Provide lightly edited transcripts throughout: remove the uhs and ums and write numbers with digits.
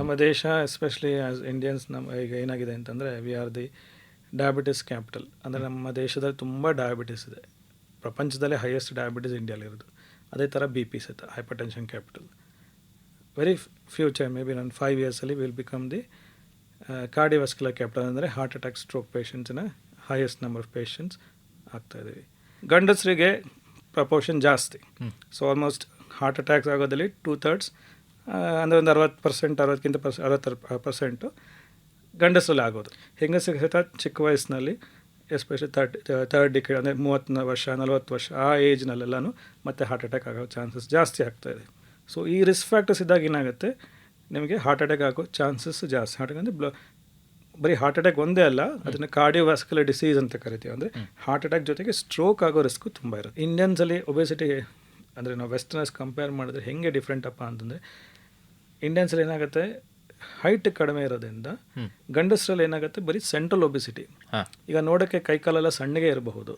ನಮ್ಮ ದೇಶ especially as Indians ನಮ್ಮ ಈಗ ಏನಾಗಿದೆ ಅಂತಂದರೆ we are the diabetes capital. ಅಂದರೆ ನಮ್ಮ ದೇಶದಲ್ಲಿ ತುಂಬ ಡಯಾಬಿಟಿಸ್ ಇದೆ. ಪ್ರಪಂಚದಲ್ಲೇ ಹೈಯೆಸ್ಟ್ ಡಯಾಬಿಟಿಸ್ ಇಂಡಿಯಾಲಿರೋದು. ಅದೇ ಥರ ಬಿ ಪಿ ಸಹಿತ hypertension capital. Very future maybe ನಾನು 5 ಇಯರ್ಸಲ್ಲಿ will become the cardiovascular capital. ಅಂದರೆ ಹಾರ್ಟ್ ಅಟ್ಯಾಕ್ ಸ್ಟ್ರೋಕ್ ಪೇಷಂಟ್ಸಿನ ಹೈಯೆಸ್ಟ್ ನಂಬರ್ ಆಫ್ ಪೇಷಂಟ್ಸ್ ಆಗ್ತಾಯಿದ್ದೀವಿ. ಗಂಡಸರಿಗೆ ಪ್ರಪೋರ್ಷನ್ ಜಾಸ್ತಿ. ಸೊ ಆಲ್ಮೋಸ್ಟ್ ಹಾರ್ಟ್ ಅಟ್ಯಾಕ್ಸ್ ಆಗೋದಲ್ಲಿ 2/3 ಅಂದರೆ ಒಂದು 60%, 60% ಗಂಡಸರಲ್ಲಿ ಆಗೋದು. ಹೆಂಗಸರಿಗೆ ಸಹಿತ ಚಿಕ್ಕ ವಯಸ್ಸಿನಲ್ಲಿ ಎಸ್ಪೆಷಲಿ ಥರ್ಡ್ ಡಿಕೇಡ್ ಅಂದರೆ 30 ವರ್ಷ 40 ವರ್ಷ ಆ ಏಜ್ನಲ್ಲೆಲ್ಲನೂ ಮತ್ತೆ ಹಾರ್ಟ್ ಅಟ್ಯಾಕ್ ಆಗೋ ಚಾನ್ಸಸ್ ಜಾಸ್ತಿ ಆಗ್ತಾಯಿದೆ. ಸೊ ಈ ರಿಸ್ಕ್ ಫ್ಯಾಕ್ಟರ್ಸ್ ಇದ್ದಾಗ ಏನಾಗುತ್ತೆ, ನಿಮಗೆ ಹಾರ್ಟ್ ಅಟ್ಯಾಕ್ ಆಗೋ ಚಾನ್ಸಸ್ ಜಾಸ್ತಿ. ಹಾರ್ಟ್ ಅಟ್ಯಾಕ್ ಅಂದರೆ ಬರೀ ಹಾರ್ಟ್ ಅಟ್ಯಾಕ್ ಒಂದೇ ಅಲ್ಲ, ಅದನ್ನು ಕಾರ್ಡಿಯೋವಾಸ್ಕ್ಯುಲರ್ ಡಿಸೀಸ್ ಅಂತ ಕರಿತೀವಿ. ಅಂದರೆ ಹಾರ್ಟ್ ಅಟ್ಯಾಕ್ ಜೊತೆಗೆ ಸ್ಟ್ರೋಕ್ ಆಗೋ ರಿಸ್ಕು ತುಂಬ ಇರುತ್ತೆ. ಇಂಡಿಯನ್ಸಲ್ಲಿ ಒಬೆಸಿಟಿ ಅಂದರೆ ನಾವು ವೆಸ್ಟರ್ನರ್ಸ್ ಕಂಪೇರ್ ಮಾಡಿದ್ರೆ ಹೆಂಗೆ ಡಿಫ್ರೆಂಟ್ ಅಪ್ಪ ಅಂತಂದರೆ, ಇಂಡಿಯನ್ಸಲ್ಲಿ ಏನಾಗುತ್ತೆ ಹೈಟ್ ಕಡಿಮೆ ಇರೋದ್ರಿಂದ ಗಂಡಸರಲ್ಲಿ ಏನಾಗುತ್ತೆ ಬರೀ ಸೆಂಟ್ರಲ್ ಒಬೆಸಿಟಿ. ಈಗ ನೋಡೋಕ್ಕೆ ಕೈಕಾಲೆಲ್ಲ ಸಣ್ಣಗೆ ಇರಬಹುದು,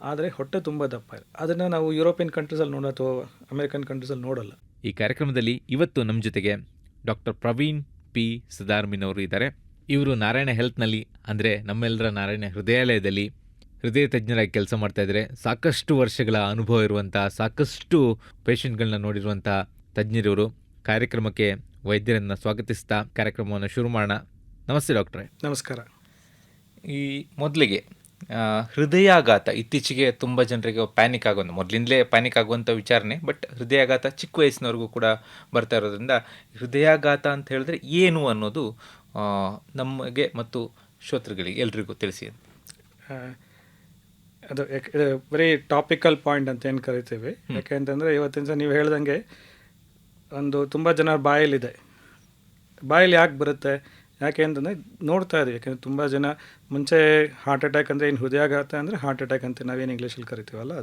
ಆದರೆ ಹೊಟ್ಟೆ ತುಂಬ ದಪ್ಪ ಇದೆ. ಅದನ್ನು ನಾವು ಯುರೋಪಿಯನ್ ಕಂಟ್ರೀಸಲ್ಲಿ ನೋಡೋ ಅಥವಾ ಅಮೆರಿಕನ್ ಕಂಟ್ರೀಸಲ್ಲಿ ನೋಡೋಲ್ಲ. ಈ ಕಾರ್ಯಕ್ರಮದಲ್ಲಿ ಇವತ್ತು ನಮ್ಮ ಜೊತೆಗೆ ಡಾಕ್ಟರ್ ಪ್ರವೀಣ್ ಪಿ ಸದಾರ್ಮಿನವರು ಇದ್ದಾರೆ. ಇವರು ನಾರಾಯಣ ಹೆಲ್ತ್ನಲ್ಲಿ ಅಂದರೆ ನಮ್ಮೆಲ್ಲರ ನಾರಾಯಣ ಹೃದಯಾಲಯದಲ್ಲಿ ಹೃದಯ ತಜ್ಞರಾಗಿ ಕೆಲಸ ಮಾಡ್ತಾ ಇದ್ದಾರೆ. ಸಾಕಷ್ಟು ವರ್ಷಗಳ ಅನುಭವ ಇರುವಂಥ, ಸಾಕಷ್ಟು ಪೇಷಂಟ್ಗಳನ್ನ ನೋಡಿರುವಂಥ ತಜ್ಞರಿವರು. ಕಾರ್ಯಕ್ರಮಕ್ಕೆ ವೈದ್ಯರನ್ನು ಸ್ವಾಗತಿಸ್ತಾ ಕಾರ್ಯಕ್ರಮವನ್ನು ಶುರು ಮಾಡೋಣ. ನಮಸ್ತೆ ಡಾಕ್ಟ್ರೇ. ನಮಸ್ಕಾರ. ಈ ಮೊದಲಿಗೆ ಹೃದಯಾಘಾತ ಇತ್ತೀಚೆಗೆ ತುಂಬ ಜನರಿಗೆ ಪ್ಯಾನಿಕ್ ಆಗೋದು, ಮೊದಲಿಂದಲೇ ಪ್ಯಾನಿಕ್ ಆಗುವಂಥ ವಿಚಾರನೆ. ಬಟ್ ಹೃದಯಾಘಾತ ಚಿಕ್ಕ ವಯಸ್ಸಿನವ್ರಿಗೂ ಕೂಡ ಬರ್ತಾ ಇರೋದ್ರಿಂದ ಹೃದಯಾಘಾತ ಅಂತ ಹೇಳಿದ್ರೆ ಏನು ಅನ್ನೋದು ನಮಗೆ ಮತ್ತು ಶ್ರೋತೃಗಳಿಗೆ ಎಲ್ರಿಗೂ ತಿಳಿಸಿ. ಅದು ವೆರಿ ಟಾಪಿಕಲ್ ಪಾಯಿಂಟ್ ಅಂತ ಏನು ಕರಿತೀವಿ. ಯಾಕೆಂತಂದರೆ ಇವತ್ತಿನ ಸಹ ನೀವು ಹೇಳ್ದಂಗೆ ಒಂದು ತುಂಬ ಜನ ಬಾಯಲ್ಲಿದೆ. ಬಾಯಲ್ಲಿ ಯಾಕೆ ಬರುತ್ತೆ, ಯಾಕೆ ಅಂತಂದರೆ ನೋಡ್ತಾ ಇದ್ದೀವಿ. ಯಾಕೆಂದರೆ ತುಂಬ ಜನ ಮುಂಚೆ ಹಾರ್ಟ್ ಅಟ್ಯಾಕ್ ಅಂದರೆ ಏನು ಹೃದಯಾಘಾತ ಅಂದರೆ ಹಾರ್ಟ್ ಅಟ್ಯಾಕ್ ಅಂತ ನಾವೇನು ಇಂಗ್ಲೀಷಲ್ಲಿ ಕರಿತೀವಲ್ಲ,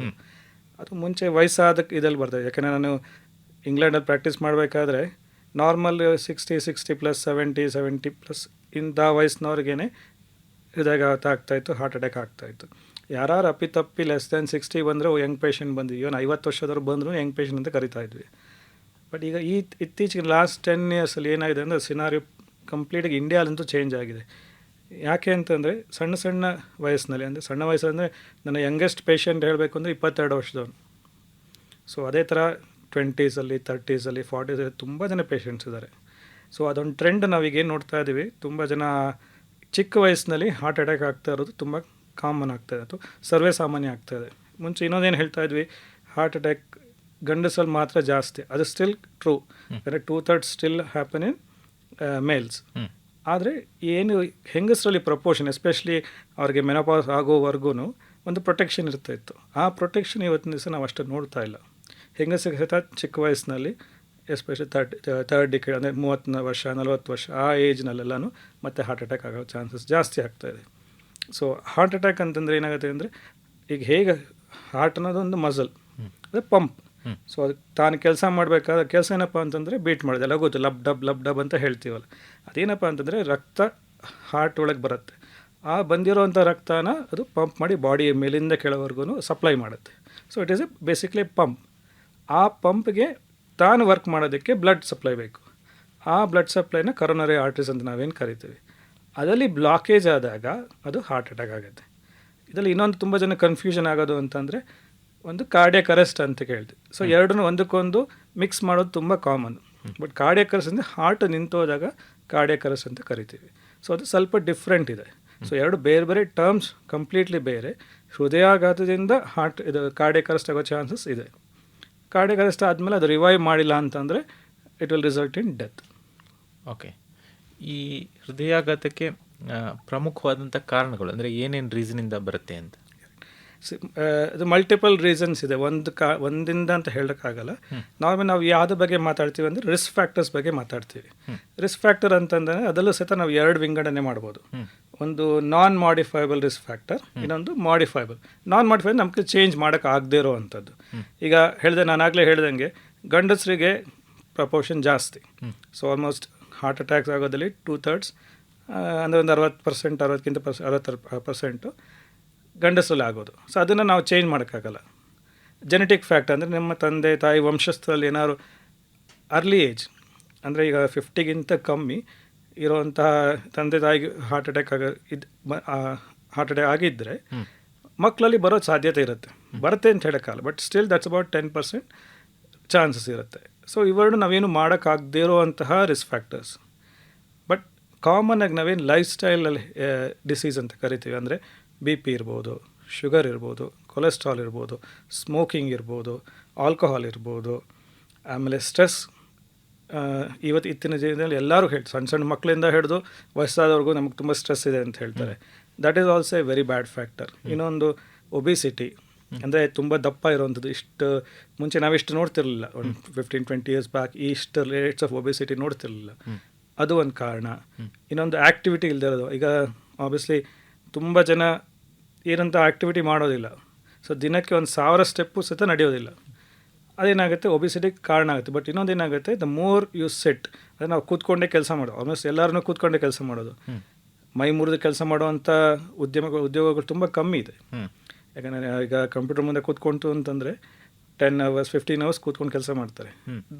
ಅದು ಮುಂಚೆ ವಯಸ್ಸಾದಕ್ಕೆ ಇದಲ್ಲಿ ಬರ್ತದೆ. ಯಾಕೆಂದರೆ ನಾನು ಇಂಗ್ಲೆಂಡಲ್ಲಿ ಪ್ರಾಕ್ಟೀಸ್ ಮಾಡಬೇಕಾದ್ರೆ ನಾರ್ಮಲ್ 60+, 70+ ಇಂಥ ವಯಸ್ಸಿನವ್ರಿಗೇ ಹೃದಯಾಘಾತ ಆಗ್ತಾಯಿತ್ತು, ಹಾರ್ಟ್ ಅಟ್ಯಾಕ್ ಆಗ್ತಾಯಿತ್ತು. ಯಾರು ಅಪ್ಪಿತಪ್ಪಿ <60 ಬಂದರೆ ಯಂಗ್ ಪೇಷಂಟ್ ಬಂದು, ಇವನು 50 ವರ್ಷದವ್ರು ಬಂದರೂ ಯಂಗ್ ಪೇಷಂಟ್ ಅಂತ ಕರಿತಾ ಇದ್ವಿ. ಬಟ್ ಈಗ ಇತ್ತೀಚೆಗೆ ಲಾಸ್ಟ್ 10 ಇಯರ್ಸಲ್ಲಿ ಏನಾಗಿದೆ ಅಂದರೆ ಸಿನಾರಿಯೋ ಕಂಪ್ಲೀಟಾಗಿ ಇಂಡಿಯಾಲಂತೂ ಚೇಂಜ್ ಆಗಿದೆ. ಯಾಕೆ ಅಂತಂದರೆ ಸಣ್ಣ ವಯಸ್ಸಿನಲ್ಲಿ, ಅಂದರೆ ಸಣ್ಣ ವಯಸ್ಸಂದರೆ ನನ್ನ ಯಂಗೆಸ್ಟ್ ಪೇಷಂಟ್ ಹೇಳಬೇಕು ಅಂದರೆ 22 ವರ್ಷದವನು. ಸೊ ಅದೇ ಥರ 20ಸಲ್ಲಿ 30ಸಲ್ಲಿ 40ಸಲ್ಲಿ ತುಂಬ ಜನ ಪೇಷಂಟ್ಸ್ ಇದ್ದಾರೆ. ಸೊ ಅದೊಂದು ಟ್ರೆಂಡ್ ನಾವೀಗೇನು ನೋಡ್ತಾ ಇದ್ದೀವಿ, ತುಂಬ ಜನ ಚಿಕ್ಕ ವಯಸ್ಸಿನಲ್ಲಿ ಹಾರ್ಟ್ ಅಟ್ಯಾಕ್ ಆಗ್ತಾ ಇರೋದು ತುಂಬ ಕಾಮನ್ ಆಗ್ತಾಯಿದೆ, ಅಥವಾ ಸರ್ವೇ ಸಾಮಾನ್ಯ ಆಗ್ತಾಯಿದೆ. ಮುಂಚೆ ಇನ್ನೊಂದೇನು ಹೇಳ್ತಾ ಇದ್ವಿ, ಹಾರ್ಟ್ ಅಟ್ಯಾಕ್ ಗಂಡಸಲ್ಲಿ ಮಾತ್ರ ಜಾಸ್ತಿ. ಅದು ಸ್ಟಿಲ್ ಟ್ರೂ. ಅಂದರೆ 2/3 ಸ್ಟಿಲ್ ಹ್ಯಾಪನ್ ಇನ್ ಮೇಲ್ಸ್. ಆದರೆ ಏನು ಹೆಂಗಸರಲ್ಲಿ ಪ್ರಪೋರ್ಷನ್, ಎಸ್ಪೆಷಲಿ ಅವ್ರಿಗೆ ಮೆನೋಪಾಸ್ ಆಗೋವರೆಗೂ ಒಂದು ಪ್ರೊಟೆಕ್ಷನ್ ಇರ್ತಾಯಿತ್ತು. ಆ ಪ್ರೊಟೆಕ್ಷನ್ ಇವತ್ತಿನ ದಿವಸ ನಾವು ಅಷ್ಟು ನೋಡ್ತಾ ಇಲ್ಲ. ಹೆಂಗಸರಿಗೆ ಸಹಿತ ಚಿಕ್ಕ ವಯಸ್ಸಿನಲ್ಲಿ ಎಸ್ಪೆಷಲಿ ಥರ್ಡ್ ಡಿಕೇಡ್ ಅಂದರೆ 30 ವರ್ಷ 40 ವರ್ಷ ಆ ಏಜ್ನಲ್ಲೆಲ್ಲನೂ ಮತ್ತೆ ಹಾರ್ಟ್ ಅಟ್ಯಾಕ್ ಆಗೋ ಚಾನ್ಸಸ್ ಜಾಸ್ತಿ ಆಗ್ತಾಯಿದೆ. ಸೊ ಹಾರ್ಟ್ ಅಟ್ಯಾಕ್ ಅಂತಂದರೆ ಏನಾಗುತ್ತೆ ಅಂದರೆ, ಈಗ ಹೇಗೆ ಹಾರ್ಟ್ ಅನ್ನೋದೊಂದು ಮಸಲ್, ಅಂದರೆ ಪಂಪ್. ಸೊ ಅದಕ್ಕೆ ತಾನು ಕೆಲಸ ಮಾಡಬೇಕಾದ ಕೆಲಸ ಏನಪ್ಪ ಅಂತಂದರೆ ಬೀಟ್ ಮಾಡೋದು, ಎಲ್ಲ ಗೊತ್ತು, ಲಬ್ ಡಬ್ ಅಂತ ಹೇಳ್ತೀವಲ್ಲ. ಅದೇನಪ್ಪ ಅಂತಂದರೆ ರಕ್ತ ಹಾರ್ಟ್ ಒಳಗೆ ಬರುತ್ತೆ. ಆ ಬಂದಿರೋವಂಥ ರಕ್ತನ ಅದು ಪಂಪ್ ಮಾಡಿ ಬಾಡಿ ಮೇಲಿಂದ ಕೆಳವರೆಗೂ ಸಪ್ಲೈ ಮಾಡುತ್ತೆ. So it is A basically pump. ಆ ಪಂಪ್ಗೆ ತಾನು ವರ್ಕ್ ಮಾಡೋದಕ್ಕೆ ಬ್ಲಡ್ ಸಪ್ಲೈ ಬೇಕು. ಆ ಬ್ಲಡ್ ಸಪ್ಲೈನ ಕರೋನರಿ ಆರ್ಟರೀಸ್ ಅಂತ ನಾವೇನು ಕರಿತೀವಿ. ಅದರಲ್ಲಿ ಬ್ಲಾಕೇಜ್ ಆದಾಗ ಅದು ಹಾರ್ಟ್ ಅಟ್ಯಾಕ್ ಆಗುತ್ತೆ. ಇದರಲ್ಲಿ ಇನ್ನೊಂದು ತುಂಬ ಜನ ಕನ್ಫ್ಯೂಷನ್ ಆಗೋದು ಅಂತಂದರೆ, ಒಂದು ಕಾರ್ಡಿಯಾಕ್ ಅರೆಸ್ಟ್ ಅಂತ ಕೇಳ್ತೀವಿ. ಸೊ ಎರಡನ್ನೂ ಒಂದಕ್ಕೊಂದು ಮಿಕ್ಸ್ ಮಾಡೋದು ತುಂಬ ಕಾಮನ್. ಬಟ್ ಕಾರ್ಡಿಯಾಕ್ ಅರೆಸ್ಟ್ ಅಂದರೆ ಹಾರ್ಟ್ ನಿಂತೋದಾಗ ಕಾರ್ಡಿಯಾಕ್ ಅರೆಸ್ಟ್ ಅಂತ ಕರಿತೀವಿ. ಸೊ ಅದು ಸ್ವಲ್ಪ ಡಿಫ್ರೆಂಟ್ ಇದೆ. ಸೊ ಎರಡು ಬೇರೆ ಬೇರೆ ಟರ್ಮ್ಸ್, ಕಂಪ್ಲೀಟ್ಲಿ ಬೇರೆ. ಹೃದಯಾಘಾತದಿಂದ ಇದು ಕಾರ್ಡಿಯಾಕ್ ಅರೆಸ್ಟ್ ಆಗೋ ಚಾನ್ಸಸ್ ಇದೆ. ಕಾರ್ಡಿಯಾಕ್ ಅರೆಸ್ಟ್ ಆದಮೇಲೆ ಅದು ರಿವೈವ್ ಮಾಡಿಲ್ಲ ಅಂತಂದರೆ it will result in death. Okay. ಈ ಹೃದಯಾಘಾತಕ್ಕೆ ಪ್ರಮುಖವಾದಂಥ ಕಾರಣಗಳು ಅಂದರೆ ಏನೇನು ರೀಸನಿಂದ ಬರುತ್ತೆ ಅಂತ? ಅದು ಮಲ್ಟಿಪಲ್ ರೀಸನ್ಸ್ ಇದೆ. ಒಂದಿಂದ ಅಂತ ಹೇಳೋಕ್ಕಾಗಲ್ಲ. ನಾರ್ಮಲ್ ನಾವು ಯಾವುದ್ರ ಬಗ್ಗೆ ಮಾತಾಡ್ತೀವಿ ಅಂದರೆ ರಿಸ್ಕ್ ಫ್ಯಾಕ್ಟರ್ಸ್ ಬಗ್ಗೆ ಮಾತಾಡ್ತೀವಿ. ರಿಸ್ಕ್ ಫ್ಯಾಕ್ಟರ್ ಅಂತಂದರೆ ಅದರಲ್ಲೂ ಸಹಿತ ನಾವು 2 ವಿಂಗಡಣೆ ಮಾಡ್ಬೋದು. ಒಂದು ನಾನ್ ಮಾಡಿಫೈಬಲ್ ರಿಸ್ಕ್ ಫ್ಯಾಕ್ಟರ್, ಇನ್ನೊಂದು ಮಾಡಿಫೈಬಲ್. ನಾನ್ ಮಾಡಿಫೈಬಲ್ ನಮಗೆ ಚೇಂಜ್ ಮಾಡೋಕ್ಕೆ ಆಗದೇ ಇರೋ ಅಂಥದ್ದು. ಈಗ ನಾನಾಗಲೇ ಹೇಳ್ದಂಗೆ ಗಂಡಸರಿಗೆ ಪ್ರಪೋರ್ಷನ್ ಜಾಸ್ತಿ. ಸೊ ಆಲ್ಮೋಸ್ಟ್ ಹಾರ್ಟ್ ಅಟ್ಯಾಕ್ಸ್ ಆಗೋದಲ್ಲಿ 2/3 ಅಂದರೆ ಒಂದು 60%, 60% ಗಂಡಸರಲ್ಲಿ ಆಗೋದು. ಸೊ ಅದನ್ನು ನಾವು ಚೇಂಜ್ ಮಾಡೋಕ್ಕಾಗಲ್ಲ. ಜೆನೆಟಿಕ್ ಫ್ಯಾಕ್ಟ್ ಅಂದರೆ ನಮ್ಮ ತಂದೆ ತಾಯಿ ವಂಶಸ್ಥರಲ್ಲಿ ಏನಾದ್ರು ಅರ್ಲಿ ಏಜ್ ಅಂದರೆ ಈಗ 50ಗಿಂತ ಕಮ್ಮಿ ಇರೋವಂತಹ ತಂದೆ ತಾಯಿಗೆ ಹಾರ್ಟ್ ಅಟ್ಯಾಕ್ ಹಾರ್ಟ್ ಅಟ್ಯಾಕ್ ಆಗಿದ್ದರೆ ಮಕ್ಕಳಲ್ಲಿ ಬರೋ ಸಾಧ್ಯತೆ ಇರುತ್ತೆ. ಬರುತ್ತೆ ಅಂತ ಹೇಳೋಕ್ಕಲ್ಲ, but still that's about 10% chances ಇರುತ್ತೆ. ಸೊ ಇವೆರಡು ನಾವೇನು ಮಾಡೋಕ್ಕಾಗದೇ ಇರುವಂತಹ ರಿಸ್ಕ್ ಫ್ಯಾಕ್ಟರ್ಸ್. ಬಟ್ ಕಾಮನ್ ಆಗಿ ನಾವೇನು ಲೈಫ್ ಸ್ಟೈಲಲ್ಲಿ ಡಿಸೀಸ್ ಅಂತ ಕರಿತೀವಿ, ಅಂದರೆ BP ಇರ್ಬೋದು, ಶುಗರ್ ಇರ್ಬೋದು, ಕೊಲೆಸ್ಟ್ರಾಲ್ ಇರ್ಬೋದು, ಸ್ಮೋಕಿಂಗ್ ಇರ್ಬೋದು, ಆಲ್ಕೋಹಾಲ್ ಇರ್ಬೋದು, ಆಮೇಲೆ ಸ್ಟ್ರೆಸ್. ಇತ್ತಿನ ಜೀವನದಲ್ಲಿ ಎಲ್ಲರೂ ಸಣ್ಣ ಸಣ್ಣ ಮಕ್ಕಳಿಂದ ಹಿಡಿದು ವಯಸ್ಸಾದವ್ರಿಗೂ ನಮಗೆ ತುಂಬ ಸ್ಟ್ರೆಸ್ ಇದೆ ಅಂತ ಹೇಳ್ತಾರೆ. That is also A very bad factor. ಇನ್ನೊಂದು ಒಬಿಸಿಟಿ, ಅಂದರೆ ತುಂಬ ದಪ್ಪ ಇರೋವಂಥದ್ದು. ಇಷ್ಟು ಮುಂಚೆ ನಾವಿಷ್ಟು ನೋಡ್ತಿರ್ಲಿಲ್ಲ, ಒಂದು 15-20 ಇಯರ್ಸ್ ಬ್ಯಾಕ್ ಇಷ್ಟು ರೇಟ್ಸ್ ಆಫ್ ಒಬಿಸಿಟಿ ನೋಡ್ತಿರ್ಲಿಲ್ಲ. ಅದು ಒಂದು ಕಾರಣ. ಇನ್ನೊಂದು ಆ್ಯಕ್ಟಿವಿಟಿ ಇಲ್ಲದೆ ಇರೋದು. ಈಗ ಆಬ್ವಿಯಸ್ಲಿ ತುಂಬ ಜನ ಏನಂತ ಆ್ಯಕ್ಟಿವಿಟಿ ಮಾಡೋದಿಲ್ಲ. ಸೊ ದಿನಕ್ಕೆ 1000 ಸ್ಟೆಪ್ಪು ಸಹಿತ ನಡೆಯೋದಿಲ್ಲ. ಅದೇನಾಗುತ್ತೆ, ಒಬಿಸಿಟಿಗೆ ಕಾರಣ ಆಗುತ್ತೆ. ಬಟ್ ಇನ್ನೊಂದು ಏನಾಗುತ್ತೆ, ದ ಮೋರ್ ಯು ಸೆಟ್, ಅಂದರೆ ನಾವು ಕೂತ್ಕೊಂಡೇ ಕೆಲಸ ಮಾಡೋದು. ಆಲ್ಮೋಸ್ಟ್ ಎಲ್ಲರೂ ಕೂತ್ಕೊಂಡೇ ಕೆಲಸ ಮಾಡೋದು. ಮೈ ಮುರಿದು ಕೆಲಸ ಮಾಡುವಂಥ ಉದ್ಯೋಗಗಳು ತುಂಬ ಕಮ್ಮಿ ಇದೆ. ಯಾಕಂದರೆ ಈಗ ಕಂಪ್ಯೂಟರ್ ಮುಂದೆ ಕೂತ್ಕೊಂತು ಅಂತಂದರೆ 10 hours 15 hours ಕೂತ್ಕೊಂಡು ಕೆಲಸ ಮಾಡ್ತಾರೆ.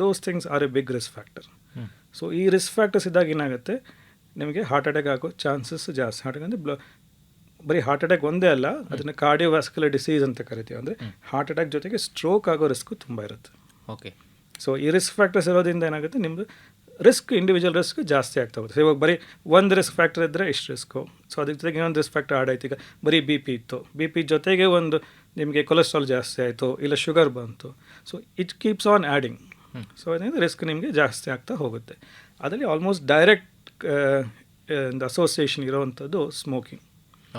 Those things are a big risk factor. So ಈ ರಿಸ್ಕ್ ಫ್ಯಾಕ್ಟರ್ಸ್ ಇದ್ದಾಗ ಏನಾಗುತ್ತೆ, ನಿಮಗೆ ಹಾರ್ಟ್ ಅಟ್ಯಾಕ್ ಆಗೋ ಚಾನ್ಸಸ್ ಜಾಸ್ತಿ. ಹಾರ್ಟ್ ಅಟ್ಯಾಕ್ ಅಂದರೆ ಬರೀ ಹಾರ್ಟ್ ಅಟ್ಯಾಕ್ ಒಂದೇ ಅಲ್ಲ, ಅದನ್ನು ಕಾರ್ಡಿಯೋವ್ಯಾಸ್ಕ್ಯುಲರ್ ಡಿಸೀಸ್ ಅಂತ ಕರಿತೀವಿ. ಅಂದರೆ ಹಾರ್ಟ್ ಅಟ್ಯಾಕ್ ಜೊತೆಗೆ ಸ್ಟ್ರೋಕ್ ಆಗೋ ರಿಸ್ಕು ತುಂಬ ಇರುತ್ತೆ. ಓಕೆ. ಸೊ ಈ ರಿಸ್ಕ್ ಫ್ಯಾಕ್ಟರ್ಸ್ ಇರೋದ್ರಿಂದ ಏನಾಗುತ್ತೆ, ನಿಮ್ಮದು ರಿಸ್ಕ್ ಇಂಡಿವಿಜುವಲ್ ರಿಸ್ಕ್ ಜಾಸ್ತಿ ಆಗ್ತಾ ಹೋಗುತ್ತೆ. ಇವಾಗ ಬರೀ ಒಂದು ರಿಸ್ಕ್ ಫ್ಯಾಕ್ಟರ್ ಇದ್ದರೆ ಇಷ್ಟು ರಿಸ್ಕು. ಸೊ ಅದಕ್ಕೆ ಜೊತೆಗೆ ಇನ್ನೊಂದು ರಿಸ್ಕ್ ಫ್ಯಾಕ್ಟರ್ ಆಡ್ ಆಯ್ತು. ಈಗ ಬರೀ BP ಇತ್ತು, BP ಜೊತೆಗೆ ಒಂದು ನಿಮಗೆ ಕೊಲೆಸ್ಟ್ರಾಲ್ ಜಾಸ್ತಿ ಆಯಿತು, ಇಲ್ಲ ಶುಗರ್ ಬಂತು. So it keeps on adding. So ಅದರಿಂದ ರಿಸ್ಕ್ ನಿಮಗೆ ಜಾಸ್ತಿ ಆಗ್ತಾ ಹೋಗುತ್ತೆ. ಅದರಲ್ಲಿ ಆಲ್ಮೋಸ್ಟ್ ಡೈರೆಕ್ಟ್ ಅಸೋಸಿಯೇಷನ್ ಇರೋವಂಥದ್ದು ಸ್ಮೋಕಿಂಗ್.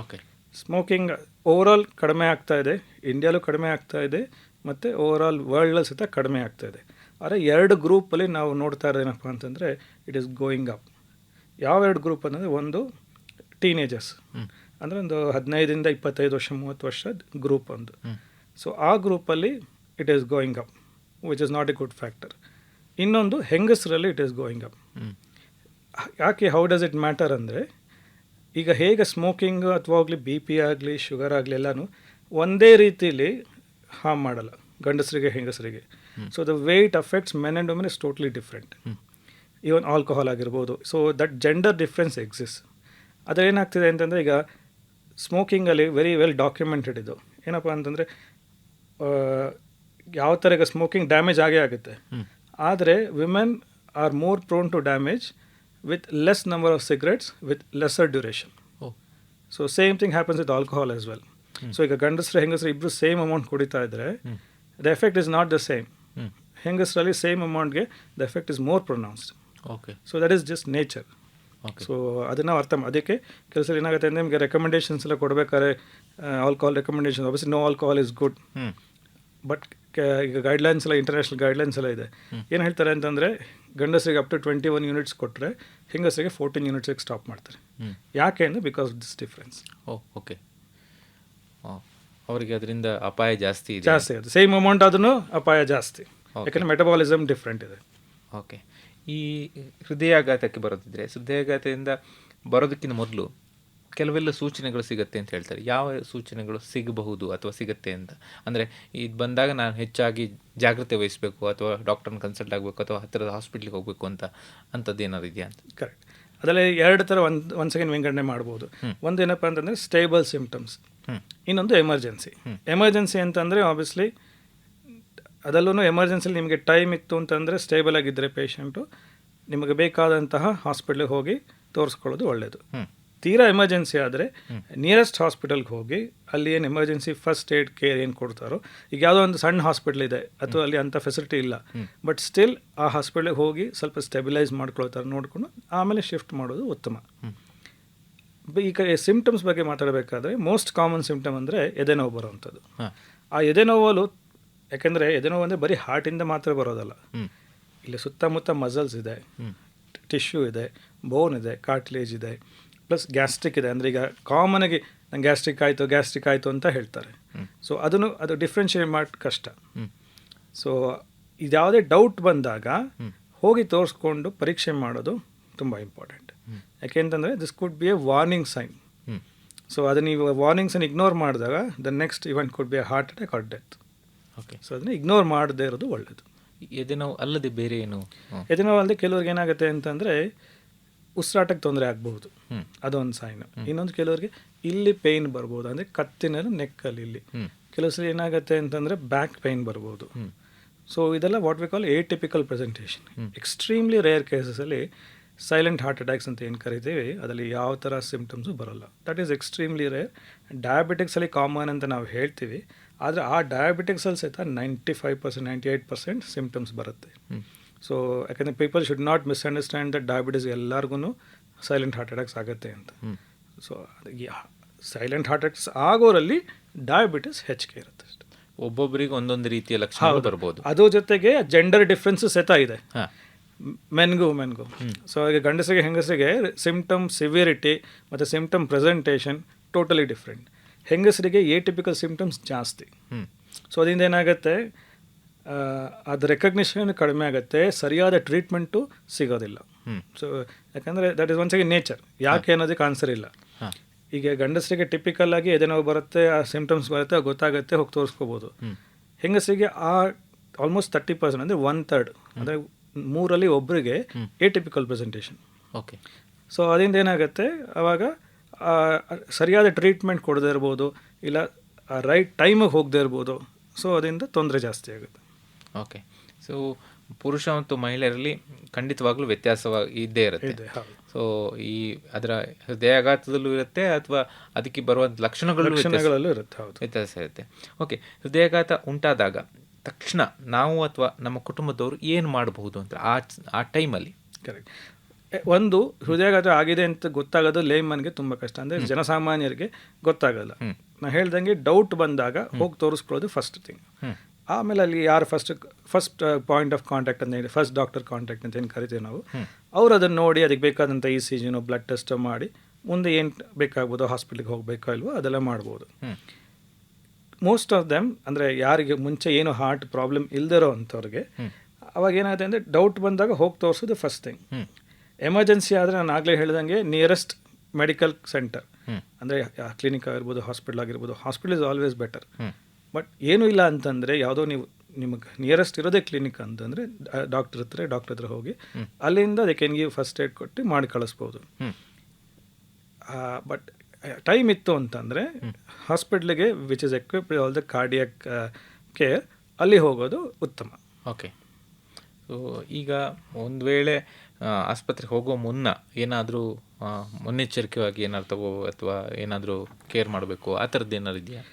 ಓಕೆ. ಸ್ಮೋಕಿಂಗ್ ಓವರಾಲ್ ಕಡಿಮೆ ಆಗ್ತಾ ಇದೆ, ಇಂಡಿಯಾಲೂ ಕಡಿಮೆ ಆಗ್ತಾ ಇದೆ, ಮತ್ತು ಓವರಾಲ್ ವರ್ಲ್ಡಲ್ಲಿ ಸಹಿತ ಕಡಿಮೆ ಆಗ್ತಾ ಇದೆ. ಆದರೆ 2 ಗ್ರೂಪಲ್ಲಿ ನಾವು ನೋಡ್ತಾ ಇರೋದೇನಪ್ಪ ಅಂತಂದರೆ ಇಟ್ ಈಸ್ ಗೋಯಿಂಗ್ ಅಪ್. ಯಾವ 2 ಗ್ರೂಪ್ ಅಂದರೆ, ಒಂದು ಟೀನೇಜರ್ಸ್, ಅಂದರೆ ಒಂದು 15 ಇಂದ 25 ವರ್ಷ 30 ವರ್ಷದ ಗ್ರೂಪ್ ಒಂದು. ಸೊ ಆ ಗ್ರೂಪಲ್ಲಿ it is going up, which is not a good factor. ಇನ್ನೊಂದು ಹೆಂಗಸರಲ್ಲಿ ಇಟ್ ಈಸ್ ಗೋಯಿಂಗ್ ಅಪ್. ಯಾಕೆ, ಹೌ ಡಸ್ ಇಟ್ ಮ್ಯಾಟರ್ ಅಂದರೆ, ಈಗ ಹೇಗೆ ಸ್ಮೋಕಿಂಗ್ ಅಥವಾ ಹೋಗಲಿ BP ಆಗಲಿ ಶುಗರ್ ಆಗಲಿ ಎಲ್ಲನೂ ಒಂದೇ ರೀತಿಯಲ್ಲಿ ಹಾರ್ಮ್ ಮಾಡಲ್ಲ ಗಂಡಸರಿಗೆ ಹೆಂಗಸರಿಗೆ. So the weight affects men and women is totally different. Even alcohol ಆಗಿರ್ಬೋದು. So that gender difference exist. ಆದರೆ ಏನಾಗ್ತಿದೆ ಅಂತಂದರೆ, ಈಗ ಸ್ಮೋಕಿಂಗಲ್ಲಿ ವೆರಿ ವೆಲ್ ಡಾಕ್ಯುಮೆಂಟೆಡ್ ಇದು. ಏನಪ್ಪ ಅಂತಂದರೆ, ಯಾವ ಥರ ಈಗ ಸ್ಮೋಕಿಂಗ್ ಡ್ಯಾಮೇಜ್ ಆಗೇ ಆಗುತ್ತೆ. ಆದರೆ women are more prone to damage with less number of cigarettes with lesser duration. So same thing happens with alcohol as well. So ಈಗ ಗಂಡಸರು ಹೆಂಗಸರು ಇಬ್ಬರು ಸೇಮ್ ಅಮೌಂಟ್ ಕುಡಿತಾ ಇದ್ದರೆ the effect is not the same. ಹೆಂಗಸರಲ್ಲಿ same ಅಮೌಂಟ್ಗೆ the effect is more pronounced. Okay. So that is just nature. So ಅದನ್ನು ಅರ್ಥ ಅದಕ್ಕೆ ಕೆಲಸ ಏನಾಗುತ್ತೆ ಅಂದರೆ, ನಿಮಗೆ ರೆಕಮೆಂಡೇಷನ್ಸ್ ಎಲ್ಲ ಕೊಡಬೇಕಾದ್ರೆ alcohol recommendation obviously no alcohol is good. But ಈಗ ಗೈಡ್ಲೈನ್ಸ್ ಎಲ್ಲ ಇಂಟರ್ನ್ಯಾಷನಲ್ ಗೈಡ್ಲೈನ್ಸ್ ಎಲ್ಲ ಇದೆ. ಏನು ಹೇಳ್ತಾರೆ ಅಂತಂದರೆ, ಗಂಡಸರಿಗೆ ಅಪ್ ಟು 21 ಯೂನಿಟ್ಸ್ ಕೊಟ್ಟರೆ ಹೆಂಗಸರಿಗೆ 14 ಯೂನಿಟ್ಸಿಗೆ ಸ್ಟಾಪ್ ಮಾಡ್ತಾರೆ. ಯಾಕೆ ಅಂದರೆ, because of this difference. Okay. ಅವರಿಗೆ ಅದರಿಂದ ಅಪಾಯ ಜಾಸ್ತಿ ಇದೆ. ಸೇಮ್ ಅಮೌಂಟ್ ಆದ್ರೂ ಅಪಾಯ ಜಾಸ್ತಿ, ಯಾಕಂದರೆ ಮೆಟಬಾಲಿಸಮ್ ಡಿಫ್ರೆಂಟ್ ಇದೆ. ಓಕೆ. ಈ ಹೃದಯಾಘಾತಕ್ಕೆ ಬರೋದಿದ್ರೆ, ಹೃದಯಾಘಾತದಿಂದ ಬರೋದಕ್ಕಿಂತ ಮೊದಲು ಕೆಲವೆಲ್ಲ ಸೂಚನೆಗಳು ಸಿಗುತ್ತೆ ಅಂತ ಹೇಳ್ತಾರೆ. ಯಾವ ಸೂಚನೆಗಳು ಸಿಗಬಹುದು ಅಥವಾ ಸಿಗುತ್ತೆ ಅಂತ? ಅಂದರೆ ಇದು ಬಂದಾಗ ನಾನು ಹೆಚ್ಚಾಗಿ ಜಾಗ್ರತೆ ವಹಿಸಬೇಕು, ಅಥವಾ ಡಾಕ್ಟರ್ನ ಕನ್ಸಲ್ಟ್ ಆಗಬೇಕು, ಅಥವಾ ಹತ್ತಿರದ ಹಾಸ್ಪಿಟ್ಲಿಗೆ ಹೋಗಬೇಕು ಅಂಥದ್ದು ಏನಾದ್ರು ಇದೆಯಾ ಅಂತ? ಕರೆಕ್ಟ್. ಅದರಲ್ಲಿ 2 ಥರ ಒಂದು ಸೆಕೆಂಡ್ ವಿಂಗಡಣೆ ಮಾಡ್ಬೋದು. ಒಂದು ಏನಪ್ಪ ಅಂತಂದರೆ ಸ್ಟೇಬಲ್ ಸಿಂಪ್ಟಮ್ಸ್, ಇನ್ನೊಂದು ಎಮರ್ಜೆನ್ಸಿ. ಎಮರ್ಜೆನ್ಸಿ ಅಂತಂದರೆ ಆಬ್ವಿಯಸ್ಲಿ ಅದರಲ್ಲೂ ಎಮರ್ಜೆನ್ಸಿಲಿ ನಿಮಗೆ ಟೈಮ್ ಇತ್ತು ಅಂತಂದರೆ, ಸ್ಟೇಬಲ್ ಆಗಿದ್ದರೆ ಪೇಷಂಟು, ನಿಮಗೆ ಬೇಕಾದಂತಹ ಹಾಸ್ಪಿಟ್ಲಿಗೆ ಹೋಗಿ ತೋರಿಸ್ಕೊಳ್ಳೋದು ಒಳ್ಳೆಯದು. ತೀರಾ ಎಮರ್ಜೆನ್ಸಿ ಆದರೆ ನಿಯರೆಸ್ಟ್ ಹಾಸ್ಪಿಟಲ್ಗೆ ಹೋಗಿ ಅಲ್ಲಿ ಏನು ಎಮರ್ಜೆನ್ಸಿ ಫಸ್ಟ್ ಏಡ್ ಕೇರ್ ಏನು ಕೊಡ್ತಾರೋ, ಈಗ ಯಾವುದೋ ಒಂದು ಸಣ್ಣ ಹಾಸ್ಪಿಟ್ಲ್ ಇದೆ ಅಥವಾ ಅಲ್ಲಿ ಅಂಥ ಫೆಸಿಲಿಟಿ ಇಲ್ಲ, ಬಟ್ ಸ್ಟಿಲ್ ಆ ಹಾಸ್ಪಿಟ್ಲಿಗೆ ಹೋಗಿ ಸ್ವಲ್ಪ ಸ್ಟೆಬಿಲೈಸ್ ಮಾಡ್ಕೊಳ್ಳೋ ಥರ ನೋಡಿಕೊಂಡು ಆಮೇಲೆ ಶಿಫ್ಟ್ ಮಾಡೋದು ಉತ್ತಮ. ಈಗ ಸಿಂಪ್ಟಮ್ಸ್ ಬಗ್ಗೆ ಮಾತಾಡಬೇಕಾದ್ರೆ, ಮೋಸ್ಟ್ ಕಾಮನ್ ಸಿಂಪ್ಟಮ್ ಅಂದರೆ ಎದೆನೋವು ಬರೋವಂಥದ್ದು. ಆ ಎದೆನೋವಲು, ಯಾಕೆಂದರೆ ಎದೆನೋವು ಅಂದರೆ ಬರೀ ಹಾರ್ಟಿಂದ ಮಾತ್ರ ಬರೋದಲ್ಲ, ಇಲ್ಲಿ ಸುತ್ತಮುತ್ತ ಮಸಲ್ಸ್ ಇದೆ, ಟಿಶ್ಯೂ ಇದೆ, ಬೋನ್ ಇದೆ, ಕಾರ್ಟಿಲೇಜ್ ಇದೆ, ಪ್ಲಸ್ ಗ್ಯಾಸ್ಟ್ರಿಕ್ ಇದೆ. ಅಂದರೆ ಈಗ ಕಾಮನಾಗಿ ನಂಗೆ ಗ್ಯಾಸ್ಟ್ರಿಕ್ ಆಯಿತು ಅಂತ ಹೇಳ್ತಾರೆ. ಸೊ ಅದು ಡಿಫ್ರೆನ್ಷಿಯೇಟ್ ಮಾಡಿ ಕಷ್ಟ. ಸೊ ಇದ್ಯಾವುದೇ ಡೌಟ್ ಬಂದಾಗ ಹೋಗಿ ತೋರಿಸ್ಕೊಂಡು ಪರೀಕ್ಷೆ ಮಾಡೋದು ತುಂಬ ಇಂಪಾರ್ಟೆಂಟ್. ಯಾಕೆಂತಂದರೆ this could be a warning sign. So ಅದನ್ನು ನೀವು ವಾರ್ನಿಂಗ್ ಸೈನ್ ಇಗ್ನೋರ್ ಮಾಡಿದಾಗ the next event could be a heart attack or death. Okay. So ಅದನ್ನು ಇಗ್ನೋರ್ ಮಾಡದೇ ಇರೋದು ಒಳ್ಳೆಯದು. ಎದೆನೋವು ಅಲ್ಲದೆ ಬೇರೆ ಏನು? ಎದೆನೋವು ಅಲ್ಲದೆ ಕೆಲವ್ರಿಗೆ ಏನಾಗುತ್ತೆ ಅಂತಂದರೆ ಉಸಿರಾಟಕ್ಕೆ ತೊಂದರೆ ಆಗ್ಬಹುದು, ಅದೊಂದು ಸೈನ್. ಇನ್ನೊಂದು ಕೆಲವರಿಗೆ ಇಲ್ಲಿ ಪೇಯ್ನ್ ಬರ್ಬೋದು, ಅಂದರೆ ಕತ್ತಿನಲ್ಲಿ ನೆಕ್ಕಲ್ಲಿ ಇಲ್ಲಿ. ಕೆಲವು ಸಲ ಏನಾಗುತ್ತೆ ಅಂತಂದರೆ ಬ್ಯಾಕ್ ಪೇಯ್ನ್ ಬರ್ಬೋದು. ಸೊ ಇದೆಲ್ಲ what we call atypical presentation. Extremely rare ಕೇಸಸಲ್ಲಿ ಸೈಲೆಂಟ್ ಹಾರ್ಟ್ ಅಟ್ಯಾಕ್ಸ್ ಅಂತ ಏನು ಕರಿತೀವಿ, ಅದರಲ್ಲಿ ಯಾವ ಥರ ಸಿಮ್ಟಮ್ಸು ಬರೋಲ್ಲ. That is extremely rare. ಡಯಾಬಿಟಿಕ್ಸಲ್ಲಿ ಕಾಮನ್ ಅಂತ ನಾವು ಹೇಳ್ತೀವಿ, ಆದರೆ ಆ ಡಯಾಬಿಟಿಕ್ಸಲ್ಲಿ ಸಹಿತ 95%, 98% ಸಿಮ್ಟಮ್ಸ್ ಬರುತ್ತೆ. ಸೊ ಯಾಕಂದರೆ people should not misunderstand that diabetes ಎಲ್ಲರಿಗೂ ಸೈಲೆಂಟ್ ಹಾರ್ಟ್ ಅಟ್ಯಾಕ್ಸ್ ಆಗುತ್ತೆ ಅಂತ. ಸೊ ಸೈಲೆಂಟ್ ಹಾರ್ಟ್ ಅಟ್ಯಾಕ್ಸ್ ಆಗೋರಲ್ಲಿ ಡಯಾಬಿಟಿಸ್ ಹೆಚ್ಚಿಗೆ ಇರುತ್ತೆ ಅಷ್ಟೇ. ಒಬ್ಬೊಬ್ಬರಿಗೆ ಒಂದೊಂದು ರೀತಿಯ ಲಕ್ಷಣ ಬರ್ಬೋದು. ಅದ್ರ ಜೊತೆಗೆ ಜೆಂಡರ್ ಡಿಫ್ರೆನ್ಸಸ್ ಸಹಿತ ಇದೆ, ಮೆನ್ಗೂ. ಸೊ ಈಗ ಗಂಡಸರಿಗೆ ಹೆಂಗಸರಿಗೆ ಸಿಮ್ಟಮ್ ಸಿವಿಯರಿಟಿ ಮತ್ತು ಸಿಮ್ಟಮ್ ಪ್ರೆಸೆಂಟೇಷನ್ ಟೋಟಲಿ ಡಿಫ್ರೆಂಟ್. ಹೆಂಗಸರಿಗೆ ಏಟಿಪಿಕಲ್ ಸಿಮ್ಟಮ್ಸ್ ಜಾಸ್ತಿ. ಸೊ ಅದರಿಂದ ಏನಾಗುತ್ತೆ, ಅದು ರೆಕಗ್ನಿಷನ್ ಕಡಿಮೆ ಆಗುತ್ತೆ, ಸರಿಯಾದ ಟ್ರೀಟ್ಮೆಂಟು ಸಿಗೋದಿಲ್ಲ. ಸೊ ಯಾಕಂದರೆ that is once again nature. ಯಾಕೆ ಅನ್ನೋದಕ್ಕೆ ಆನ್ಸರ್ ಇಲ್ಲ. ಈಗ ಗಂಡಸರಿಗೆ ಟಿಪಿಕಲ್ ಆಗಿ ಎದೆನೋವು ಬರುತ್ತೆ, ಆ ಸಿಮ್ಟಮ್ಸ್ ಬರುತ್ತೆ, ಗೊತ್ತಾಗುತ್ತೆ, ಹೋಗಿ ತೋರಿಸ್ಕೋಬೋದು. ಹೆಂಗಸರಿಗೆ ಆ ಆಲ್ಮೋಸ್ಟ್ 30%, ಅಂದರೆ 1/3, ಅಂದರೆ 3ರಲ್ಲಿ ಒಬ್ಬರಿಗೆ ಏಟಿಪಿಕಲ್ ಪ್ರೆಸೆಂಟೇಷನ್. ಓಕೆ. ಸೊ ಅದರಿಂದ ಏನಾಗುತ್ತೆ, ಆವಾಗ ಸರಿಯಾದ ಟ್ರೀಟ್ಮೆಂಟ್ ಕೊಡದೇ ಇರ್ಬೋದು, ಇಲ್ಲ ರೈಟ್ ಟೈಮಿಗೆ ಹೋಗದೇ ಇರ್ಬೋದು. ಸೊ ಅದರಿಂದ ತೊಂದರೆ ಜಾಸ್ತಿ ಆಗುತ್ತೆ. ಓಕೆ. ಸೊ ಪುರುಷ ಮತ್ತು ಮಹಿಳೆಯರಲ್ಲಿ ಖಂಡಿತವಾಗ್ಲೂ ವ್ಯತ್ಯಾಸವಾಗಿ ಇದ್ದೇ ಇರುತ್ತೆ. ಸೊ ಈ ಅದರ ಹೃದಯಾಘಾತದಲ್ಲೂ ಇರುತ್ತೆ, ಅಥವಾ ಅದಕ್ಕೆ ಬರುವಂಥ ಲಕ್ಷಣಗಳಲ್ಲೂ ಇರುತ್ತೆ. ಹೌದು, ವ್ಯತ್ಯಾಸ ಇರುತ್ತೆ. ಓಕೆ. ಹೃದಯಾಘಾತ ಉಂಟಾದಾಗ ತಕ್ಷಣ ನಾವು ಅಥವಾ ನಮ್ಮ ಕುಟುಂಬದವರು ಏನು ಮಾಡಬಹುದು ಅಂತ ಆ ಟೈಮಲ್ಲಿ? ಕರೆಕ್ಟ್. ಒಂದು ಹೃದಯಾಘಾತ ಆಗಿದೆ ಅಂತ ಗೊತ್ತಾಗೋದು ಲೇಮನ್ಗೆ ತುಂಬ ಕಷ್ಟ, ಅಂದರೆ ಜನಸಾಮಾನ್ಯರಿಗೆ ಗೊತ್ತಾಗಲ್ಲ. ನಾನು ಹೇಳ್ದಂಗೆ ಡೌಟ್ ಬಂದಾಗ ಹೋಗಿ ತೋರಿಸ್ಕೊಳ್ಳೋದು ಫಸ್ಟ್ ಥಿಂಗ್. ಆಮೇಲೆ ಅಲ್ಲಿ ಯಾರು ಫಸ್ಟ್ ಪಾಯಿಂಟ್ ಆಫ್ ಕಾಂಟ್ಯಾಕ್ಟ್ ಅಂತ ಹೇಳಿ, ಫಸ್ಟ್ ಡಾಕ್ಟರ್ ಕಾಂಟ್ಯಾಕ್ಟ್ ಅಂತ ಏನು ಕರಿತೀವಿ ನಾವು, ಅವ್ರು ಅದನ್ನು ನೋಡಿ ಅದಕ್ಕೆ ಬೇಕಾದಂಥ ECG ಬ್ಲಡ್ ಟೆಸ್ಟ್ ಮಾಡಿ ಮುಂದೆ ಏನು ಬೇಕಾಗ್ಬೋದು, ಹಾಸ್ಪಿಟ್ಲಿಗೆ ಹೋಗಬೇಕೋ ಇಲ್ವೋ ಅದೆಲ್ಲ ಮಾಡ್ಬೋದು. ಮೋಸ್ಟ್ ಆಫ್ ದೆಮ್, ಅಂದರೆ ಯಾರಿಗೆ ಮುಂಚೆ ಏನು ಹಾರ್ಟ್ ಪ್ರಾಬ್ಲಮ್ ಇಲ್ದಿರೋ ಅಂಥವ್ರಿಗೆ ಅವಾಗ ಏನಾಗುತ್ತೆ ಅಂದರೆ ಡೌಟ್ ಬಂದಾಗ ಹೋಗಿ ತೋರಿಸೋದು ಫಸ್ಟ್ ಥಿಂಗ್. ಎಮರ್ಜೆನ್ಸಿ ಆದರೆ ನಾನು ಆಗಲೇ ಹೇಳ್ದಂಗೆ ನಿಯರೆಸ್ಟ್ ಮೆಡಿಕಲ್ ಸೆಂಟರ್, ಅಂದರೆ ಕ್ಲಿನಿಕ್ ಆಗಿರ್ಬೋದು, ಹಾಸ್ಪಿಟಲ್ ಆಗಿರ್ಬೋದು. Hospital is always better. But ಏನೂ ಇಲ್ಲ ಅಂತಂದರೆ ಯಾವುದೋ ನಿಮಗೆ ನಿಯರೆಸ್ಟ್ ಇರೋದೇ ಕ್ಲಿನಿಕ್ ಅಂತಂದರೆ ಡಾಕ್ಟರ್ ಹತ್ರ ಹೋಗಿ ಅಲ್ಲಿಂದ they can give first aid ಕೊಟ್ಟು ಮಾಡಿ ಕಳಿಸ್ಬೋದು. ಬಟ್ ಟೈಮ್ ಇತ್ತು ಅಂತಂದರೆ ಹಾಸ್ಪಿಟ್ಲಿಗೆ which is equipped all the cardiac care, ಅಲ್ಲಿ ಹೋಗೋದು ಉತ್ತಮ. ಓಕೆ. ಸೊ ಈಗ ಒಂದು ವೇಳೆ ಆಸ್ಪತ್ರೆಗೆ ಹೋಗೋ ಮುನ್ನ ಏನಾದರೂ ಮುನ್ನೆಚ್ಚರಿಕೆಯಾಗಿ ಏನಾದ್ರು ತಗೋ ಅಥವಾ ಏನಾದರೂ ಕೇರ್ ಮಾಡಬೇಕು, ಆ ಥರದ್ದು ಏನಾದ್ರು ಇದೆಯಾ?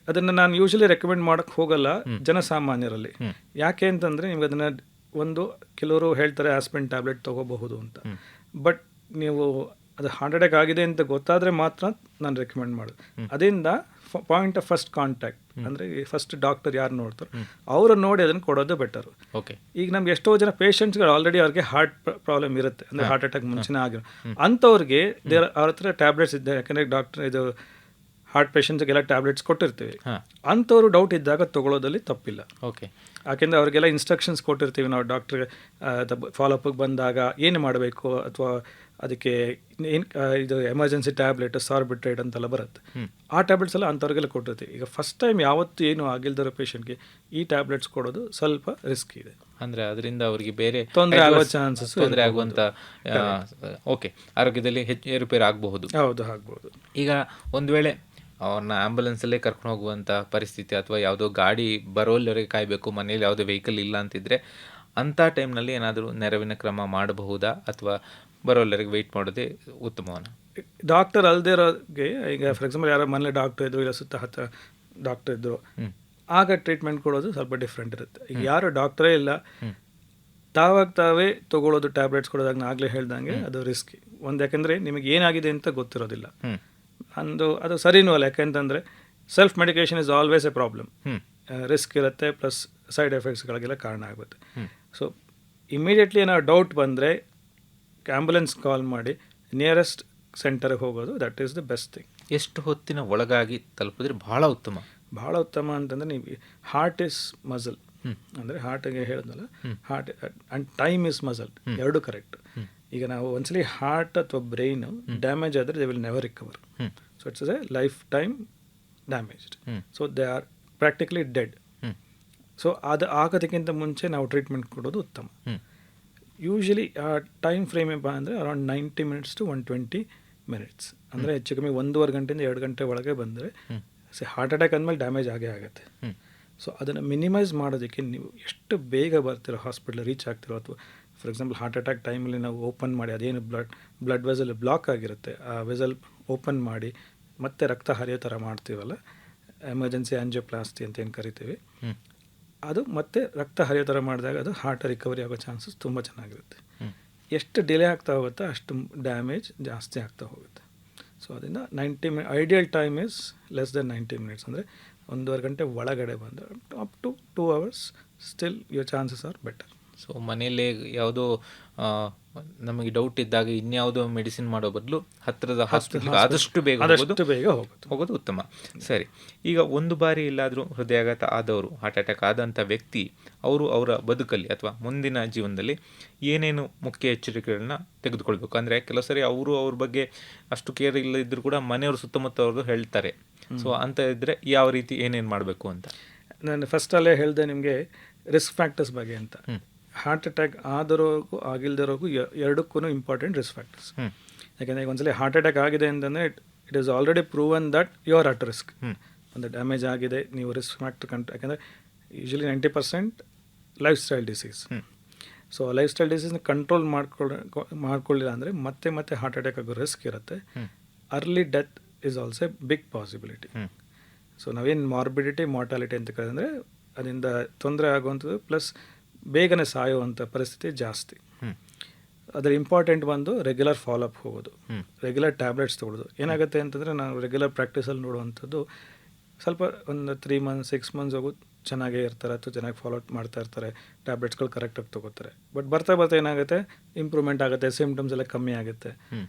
ಅದನ್ನು ನಾನು ಯೂಶಲಿ ರೆಕಮೆಂಡ್ ಮಾಡೋಕ್ಕೆ ಹೋಗಲ್ಲ ಜನಸಾಮಾನ್ಯರಲ್ಲಿ. ಯಾಕೆ ಅಂತಂದರೆ ನಿಮ್ಗೆ ಅದನ್ನು ಕೆಲವರು ಹೇಳ್ತಾರೆ ಆಸ್ಪಿರಿನ್ ಟ್ಯಾಬ್ಲೆಟ್ ತೊಗೋಬಹುದು ಅಂತ. ಬಟ್ ನೀವು ಅದು ಹಾರ್ಟ್ ಅಟ್ಯಾಕ್ ಆಗಿದೆ ಅಂತ ಗೊತ್ತಾದರೆ ಮಾತ್ರ ನಾನು ರೆಕಮೆಂಡ್ ಮಾಡೋದು. ಅದರಿಂದ ಪಾಯಿಂಟ್ ಆಫ್ ಫಸ್ಟ್ ಕಾಂಟ್ಯಾಕ್ಟ್, ಅಂದರೆ ಫಸ್ಟ್ ಡಾಕ್ಟರ್ ಯಾರು ನೋಡ್ತಾರೆ ಅವ್ರನ್ನ ನೋಡಿ ಅದನ್ನು ಕೊಡೋದು ಬೆಟರು. ಓಕೆ. ಈಗ ನಮ್ಗೆ ಎಷ್ಟೋ ಜನ ಪೇಷಂಟ್ಸ್ಗಳು ಆಲ್ರೆಡಿ ಅವ್ರಿಗೆ ಹಾರ್ಟ್ ಪ್ರಾಬ್ಲಮ್ ಇರುತ್ತೆ, ಅಂದರೆ ಹಾರ್ಟ್ ಅಟ್ಯಾಕ್ ಮುಂಚೆನೇ ಆಗಿರೋ ಅಂಥವ್ರಿಗೆ ಅವ್ರ ಹತ್ರ ಟ್ಯಾಬ್ಲೆಟ್ಸ್ ಇದ್ದೆ. ಯಾಕಂದರೆ ಡಾಕ್ಟರ್ ಇದು ಹಾರ್ಟ್ ಪೇಷಂಟ್ಸ್ಗೆಲ್ಲ ಟ್ಯಾಬ್ಲೆಟ್ಸ್ ಕೊಟ್ಟಿರ್ತೀವಿ. ಅಂಥವ್ರು ಡೌಟ್ ಇದ್ದಾಗ ತೊಗೊಳೋದಲ್ಲಿ ತಪ್ಪಿಲ್ಲ. ಓಕೆ. ಯಾಕೆಂದರೆ ಅವ್ರಿಗೆಲ್ಲ ಇನ್ಸ್ಟ್ರಕ್ಷನ್ಸ್ ಕೊಟ್ಟಿರ್ತೀವಿ ನಾವು. ಡಾಕ್ಟ್ರಿಗೆ ಫಾಲೋಅಪ್ಗೆ ಬಂದಾಗ ಏನು ಮಾಡಬೇಕು, ಅಥವಾ ಅದಕ್ಕೆ ಇದು ಎಮರ್ಜೆನ್ಸಿ ಟ್ಯಾಬ್ಲೆಟ್ ಸಾರ್ಬಿಟ್ರೇಟ್ ಅಂತೆಲ್ಲ ಬರುತ್ತೆ. ಆ ಟ್ಯಾಬ್ಲೆಟ್ಸ್ ಎಲ್ಲ ಅಂಥವ್ರಿಗೆಲ್ಲ ಕೊಟ್ಟಿರ್ತೀವಿ. ಈಗ ಫಸ್ಟ್ ಟೈಮ್ ಯಾವತ್ತೂ ಏನು ಆಗಿಲ್ದಿರೋ ಪೇಷಂಟ್ಗೆ ಈ ಟ್ಯಾಬ್ಲೆಟ್ಸ್ ಕೊಡೋದು ಸ್ವಲ್ಪ ರಿಸ್ಕ್ ಇದೆ. ಅಂದರೆ ಅದರಿಂದ ಅವರಿಗೆ ಬೇರೆ ತೊಂದರೆ ಆಗೋ ಚಾನ್ಸಸ್, ತೊಂದರೆ ಆಗುವಂಥ ಓಕೆ ಆರೋಗ್ಯದಲ್ಲಿ ಹೆಚ್ಚು ಏರುಪೇರು ಆಗಬಹುದು. ಹೌದು, ಆಗ್ಬೋದು. ಈಗ ಒಂದು ವೇಳೆ ಅವ್ರನ್ನ ಆ್ಯಂಬುಲೆನ್ಸಲ್ಲೇ ಕರ್ಕೊಂಡು ಹೋಗುವಂಥ ಪರಿಸ್ಥಿತಿ, ಅಥವಾ ಯಾವುದೋ ಗಾಡಿ ಬರೋಲ್ಲವರೆಗೆ ಕಾಯಬೇಕು, ಮನೇಲಿ ಯಾವುದೋ ವೆಹಿಕಲ್ ಇಲ್ಲ ಅಂತಿದ್ರೆ ಅಂಥ ಟೈಮ್ನಲ್ಲಿ ಏನಾದರೂ ನೆರವಿನ ಕ್ರಮ ಮಾಡಬಹುದಾ, ಅಥವಾ ಬರೋಲ್ಲವರೆಗೆ ವೆಯ್ಟ್ ಮಾಡೋದೇ ಉತ್ತಮವನ್ನ? ಡಾಕ್ಟರ್ ಅಲ್ಲದೆ ಇರೋರಿಗೆ, ಈಗ ಫಾರ್ ಎಕ್ಸಾಂಪಲ್ ಯಾರೋ ಮನೇಲಿ ಡಾಕ್ಟರ್ ಇದ್ರು, ಇಲ್ಲ ಸುತ್ತ ಹತ್ತ ಡಾಕ್ಟರ್ ಇದ್ರು, ಆಗ ಟ್ರೀಟ್ಮೆಂಟ್ ಕೊಡೋದು ಸ್ವಲ್ಪ ಡಿಫ್ರೆಂಟ್ ಇರುತ್ತೆ. ಈಗ ಯಾರು ಡಾಕ್ಟರೇ ಇಲ್ಲ, ತಾವೇ ತೊಗೊಳ್ಳೋದು ಟ್ಯಾಬ್ಲೆಟ್ಸ್ ಕೊಡೋದಾಗ ನಾನು ಆಗಲೇ ಹೇಳ್ದಂಗೆ ಅದು ರಿಸ್ಕಿ ಒಂದು. ಯಾಕೆಂದರೆ ನಿಮಗೆ ಏನಾಗಿದೆ ಅಂತ ಗೊತ್ತಿರೋದಿಲ್ಲ. ಅದು ಸರಿನೂ ಅಲ್ಲ. ಯಾಕೆಂತಂದರೆ self medication is always A problem. Risk ಇರುತ್ತೆ, ಪ್ಲಸ್ ಸೈಡ್ ಎಫೆಕ್ಟ್ಸ್ಗಳಿಗೆಲ್ಲ ಕಾರಣ ಆಗುತ್ತೆ. ಸೊ ಇಮಿಡಿಯೇಟ್ಲಿ ಏನಾದ್ರು ಡೌಟ್ ಬಂದರೆ ಆ್ಯಂಬುಲೆನ್ಸ್ ಕಾಲ್ ಮಾಡಿ ನಿಯರೆಸ್ಟ್ ಸೆಂಟರ್ಗೆ ಹೋಗೋದು, that is the best thing. ಎಷ್ಟು ಹೊತ್ತಿನ ಒಳಗಾಗಿ ತಲುಪಿದ್ರೆ ಭಾಳ ಉತ್ತಮ? ಭಾಳ ಉತ್ತಮ ಅಂತಂದರೆ ನೀವು ಹಾರ್ಟ್ ಇಸ್ ಮಸಲ್, ಅಂದರೆ ಹಾರ್ಟಿಗೆ ಹೇಳಿದ್ನಲ್ಲ, heart and time is muscle, ಎರಡು ಕರೆಕ್ಟ್. ಈಗ ನಾವು ಒಂದ್ಸಲಿ ಹಾರ್ಟ್ ಅಥವಾ ಬ್ರೈನ್ ಡ್ಯಾಮೇಜ್ ಆದರೆ they will never recover. So it's A life time damaged. So they are practically dead. So ಅದು ಆಗೋದಕ್ಕಿಂತ ಮುಂಚೆ ನಾವು ಟ್ರೀಟ್ಮೆಂಟ್ ಕೊಡೋದು ಉತ್ತಮ. ಯೂಶ್ವಲಿ ಆ ಟೈಮ್ ಫ್ರೇಮ್ ಏನಪ್ಪ ಅಂದರೆ ಅರೌಂಡ್ 90 ಮಿನಿಟ್ಸ್ ಟು 120 ಮಿನಿಟ್ಸ್, ಅಂದರೆ ಹೆಚ್ಚು ಕಮ್ಮಿ 1.5 ಗಂಟೆಯಿಂದ 2 ಗಂಟೆ ಒಳಗೆ ಬಂದರೆ ಹಾರ್ಟ್ ಅಟ್ಯಾಕ್ ಅಂದಮೇಲೆ ಡ್ಯಾಮೇಜ್ ಆಗೇ ಆಗುತ್ತೆ. ಸೊ ಅದನ್ನು ಮಿನಿಮೈಸ್ ಮಾಡೋದಕ್ಕೆ ನೀವು ಎಷ್ಟು ಬೇಗ ಬರ್ತಿರೋ ಹಾಸ್ಪಿಟ್ಲ್ ರೀಚ್ ಆಗ್ತಿರೋ, ಅಥವಾ ಫಾರ್ ಎಕ್ಸಾಂಪಲ್ ಹಾರ್ಟ್ ಅಟ್ಯಾಕ್ ಟೈಮಲ್ಲಿ ನಾವು ಓಪನ್ ಮಾಡಿ ಅದೇನು ಬ್ಲಡ್ ವೆಸಲ್ ಬ್ಲಾಕ್ ಆಗಿರುತ್ತೆ ಆ ವೆಸಲ್ ಓಪನ್ ಮಾಡಿ ಮತ್ತೆ ರಕ್ತ ಹರಿಯೋ ಥರ ಮಾಡ್ತೀವಲ್ಲ, ಎಮರ್ಜೆನ್ಸಿ ಆಂಜಿಯೋಪ್ಲಾಸ್ಟಿ ಅಂತ ಏನು ಕರಿತೀವಿ, ಅದು ಮತ್ತೆ ರಕ್ತ ಹರಿಯೋ ಥರ ಮಾಡಿದಾಗ ಅದು ಹಾರ್ಟ್ ರಿಕವರಿ ಆಗೋ ಚಾನ್ಸಸ್ ತುಂಬ ಚೆನ್ನಾಗಿರುತ್ತೆ. ಎಷ್ಟು ಡಿಲೇ ಆಗ್ತಾ ಹೋಗುತ್ತೋ ಅಷ್ಟು ಡ್ಯಾಮೇಜ್ ಜಾಸ್ತಿ ಆಗ್ತಾ ಹೋಗುತ್ತೆ. ಸೊ ಅದರಿಂದ 90 ideal time is less than 90 minutes, ಅಂದರೆ 1.5 ಗಂಟೆ ಒಳಗಡೆ ಬಂದು up to 2 hours still your chances are better. So ಮನೆಯಲ್ಲೇ ಯಾವುದೋ ನಮಗೆ ಡೌಟ್ ಇದ್ದಾಗ ಇನ್ಯಾವುದೋ ಮೆಡಿಸಿನ್ ಮಾಡೋ ಬದಲು ಹತ್ತಿರದ ಹಾಸ್ಪಿಟಲ್ಗೆ ಆದಷ್ಟು ಬೇಗ ಹೋಗೋದು ಉತ್ತಮ. ಸರಿ, ಈಗ ಒಂದು ಬಾರಿ ಎಲ್ಲಾದರೂ ಹೃದಯಾಘಾತ ಆದವರು, ಹಾರ್ಟ್ ಅಟ್ಯಾಕ್ ಆದಂಥ ವ್ಯಕ್ತಿ ಅವರ ಬದುಕಲ್ಲಿ ಅಥವಾ ಮುಂದಿನ ಜೀವನದಲ್ಲಿ ಏನೇನು ಮುಖ್ಯ ಎಚ್ಚರಿಕೆಗಳನ್ನ ತೆಗೆದುಕೊಳ್ಬೇಕು? ಅಂದರೆ ಕೆಲವು ಸರಿ ಅವ್ರ ಬಗ್ಗೆ ಅಷ್ಟು ಕೇರ್ ಇಲ್ಲದಿದ್ದರೂ ಕೂಡ ಮನೆಯವರು ಸುತ್ತಮುತ್ತ ಅವರು ಹೇಳ್ತಾರೆ. ಸೊ ಅಂತ ಇದ್ದರೆ ಯಾವ ರೀತಿ ಏನೇನು ಮಾಡಬೇಕು ಅಂತ? ನಾನು ಫಸ್ಟಲ್ಲೇ ಹೇಳಿದೆ ನಿಮಗೆ ರಿಸ್ಕ್ ಫ್ಯಾಕ್ಟರ್ಸ್ ಬಗ್ಗೆ ಅಂತ. ಹಾರ್ಟ್ ಅಟ್ಯಾಕ್ ಆದರೋಗೂ ಆಗಿಲ್ದಿರೋಗೂ ಎರಡಕ್ಕೂ ಇಂಪಾರ್ಟೆಂಟ್ ರಿಸ್ಕ್ ಫ್ಯಾಕ್ಟರ್ಸ್. ಯಾಕೆಂದರೆ ಈಗ ಒಂದ್ಸಲ ಹಾರ್ಟ್ ಅಟ್ಯಾಕ್ ಆಗಿದೆ ಅಂತಂದರೆ it is already proven that you are at risk. ಒಂದು ಡ್ಯಾಮೇಜ್ ಆಗಿದೆ, ನೀವು ರಿಸ್ಕ್ ಫ್ಯಾಕ್ಟರ್ ಯಾಕೆಂದರೆ usually 90% lifestyle disease. So lifestyle ಡಿಸೀಸ್ನ ಕಂಟ್ರೋಲ್ ಮಾಡ್ಕೊಳ್ಳಿಲ್ಲ ಅಂದರೆ ಮತ್ತೆ ಹಾರ್ಟ್ ಅಟ್ಯಾಕ್ ಆಗೋ ರಿಸ್ಕ್ ಇರುತ್ತೆ. Early death is also a big possibility. So ನಾವೇನು ಮಾರ್ಬಿಡಿಟಿ ಮಾರ್ಟಾಲಿಟಿ ಅಂತ ಕರೆದಂದರೆ ಅದರಿಂದ ತೊಂದರೆ ಆಗುವಂಥದ್ದು ಪ್ಲಸ್ ಬೇಗನೆ ಸಾಯುವಂಥ ಪರಿಸ್ಥಿತಿ ಜಾಸ್ತಿ. ಅದರ ಇಂಪಾರ್ಟೆಂಟ್ ಬಂದು ರೆಗ್ಯುಲರ್ ಫಾಲೋಅಪ್ ಹೋಗೋದು, ರೆಗ್ಯುಲರ್ ಟ್ಯಾಬ್ಲೆಟ್ಸ್ ತೊಗೊಳ್ಳೋದು. ಏನಾಗುತ್ತೆ ಅಂತಂದರೆ ನಾವು ರೆಗ್ಯುಲರ್ ಪ್ರಾಕ್ಟೀಸಲ್ಲಿ ನೋಡುವಂಥದ್ದು ಸ್ವಲ್ಪ ಒಂದು 3 months 6 months ಹೋಗೋದು ಚೆನ್ನಾಗೇ ಇರ್ತಾರೆ ಅಥವಾ ಚೆನ್ನಾಗಿ ಫಾಲೋಅಪ್ ಮಾಡ್ತಾ ಇರ್ತಾರೆ, ಟ್ಯಾಬ್ಲೆಟ್ಸ್ಗಳು ಕರೆಕ್ಟಾಗಿ ತೊಗೋತಾರೆ. ಬಟ್ ಬರ್ತಾ ಏನಾಗುತ್ತೆ, ಇಂಪ್ರೂವ್ಮೆಂಟ್ ಆಗುತ್ತೆ, ಸಿಮ್ಟಮ್ಸ್ ಎಲ್ಲ ಕಮ್ಮಿ ಆಗುತ್ತೆ,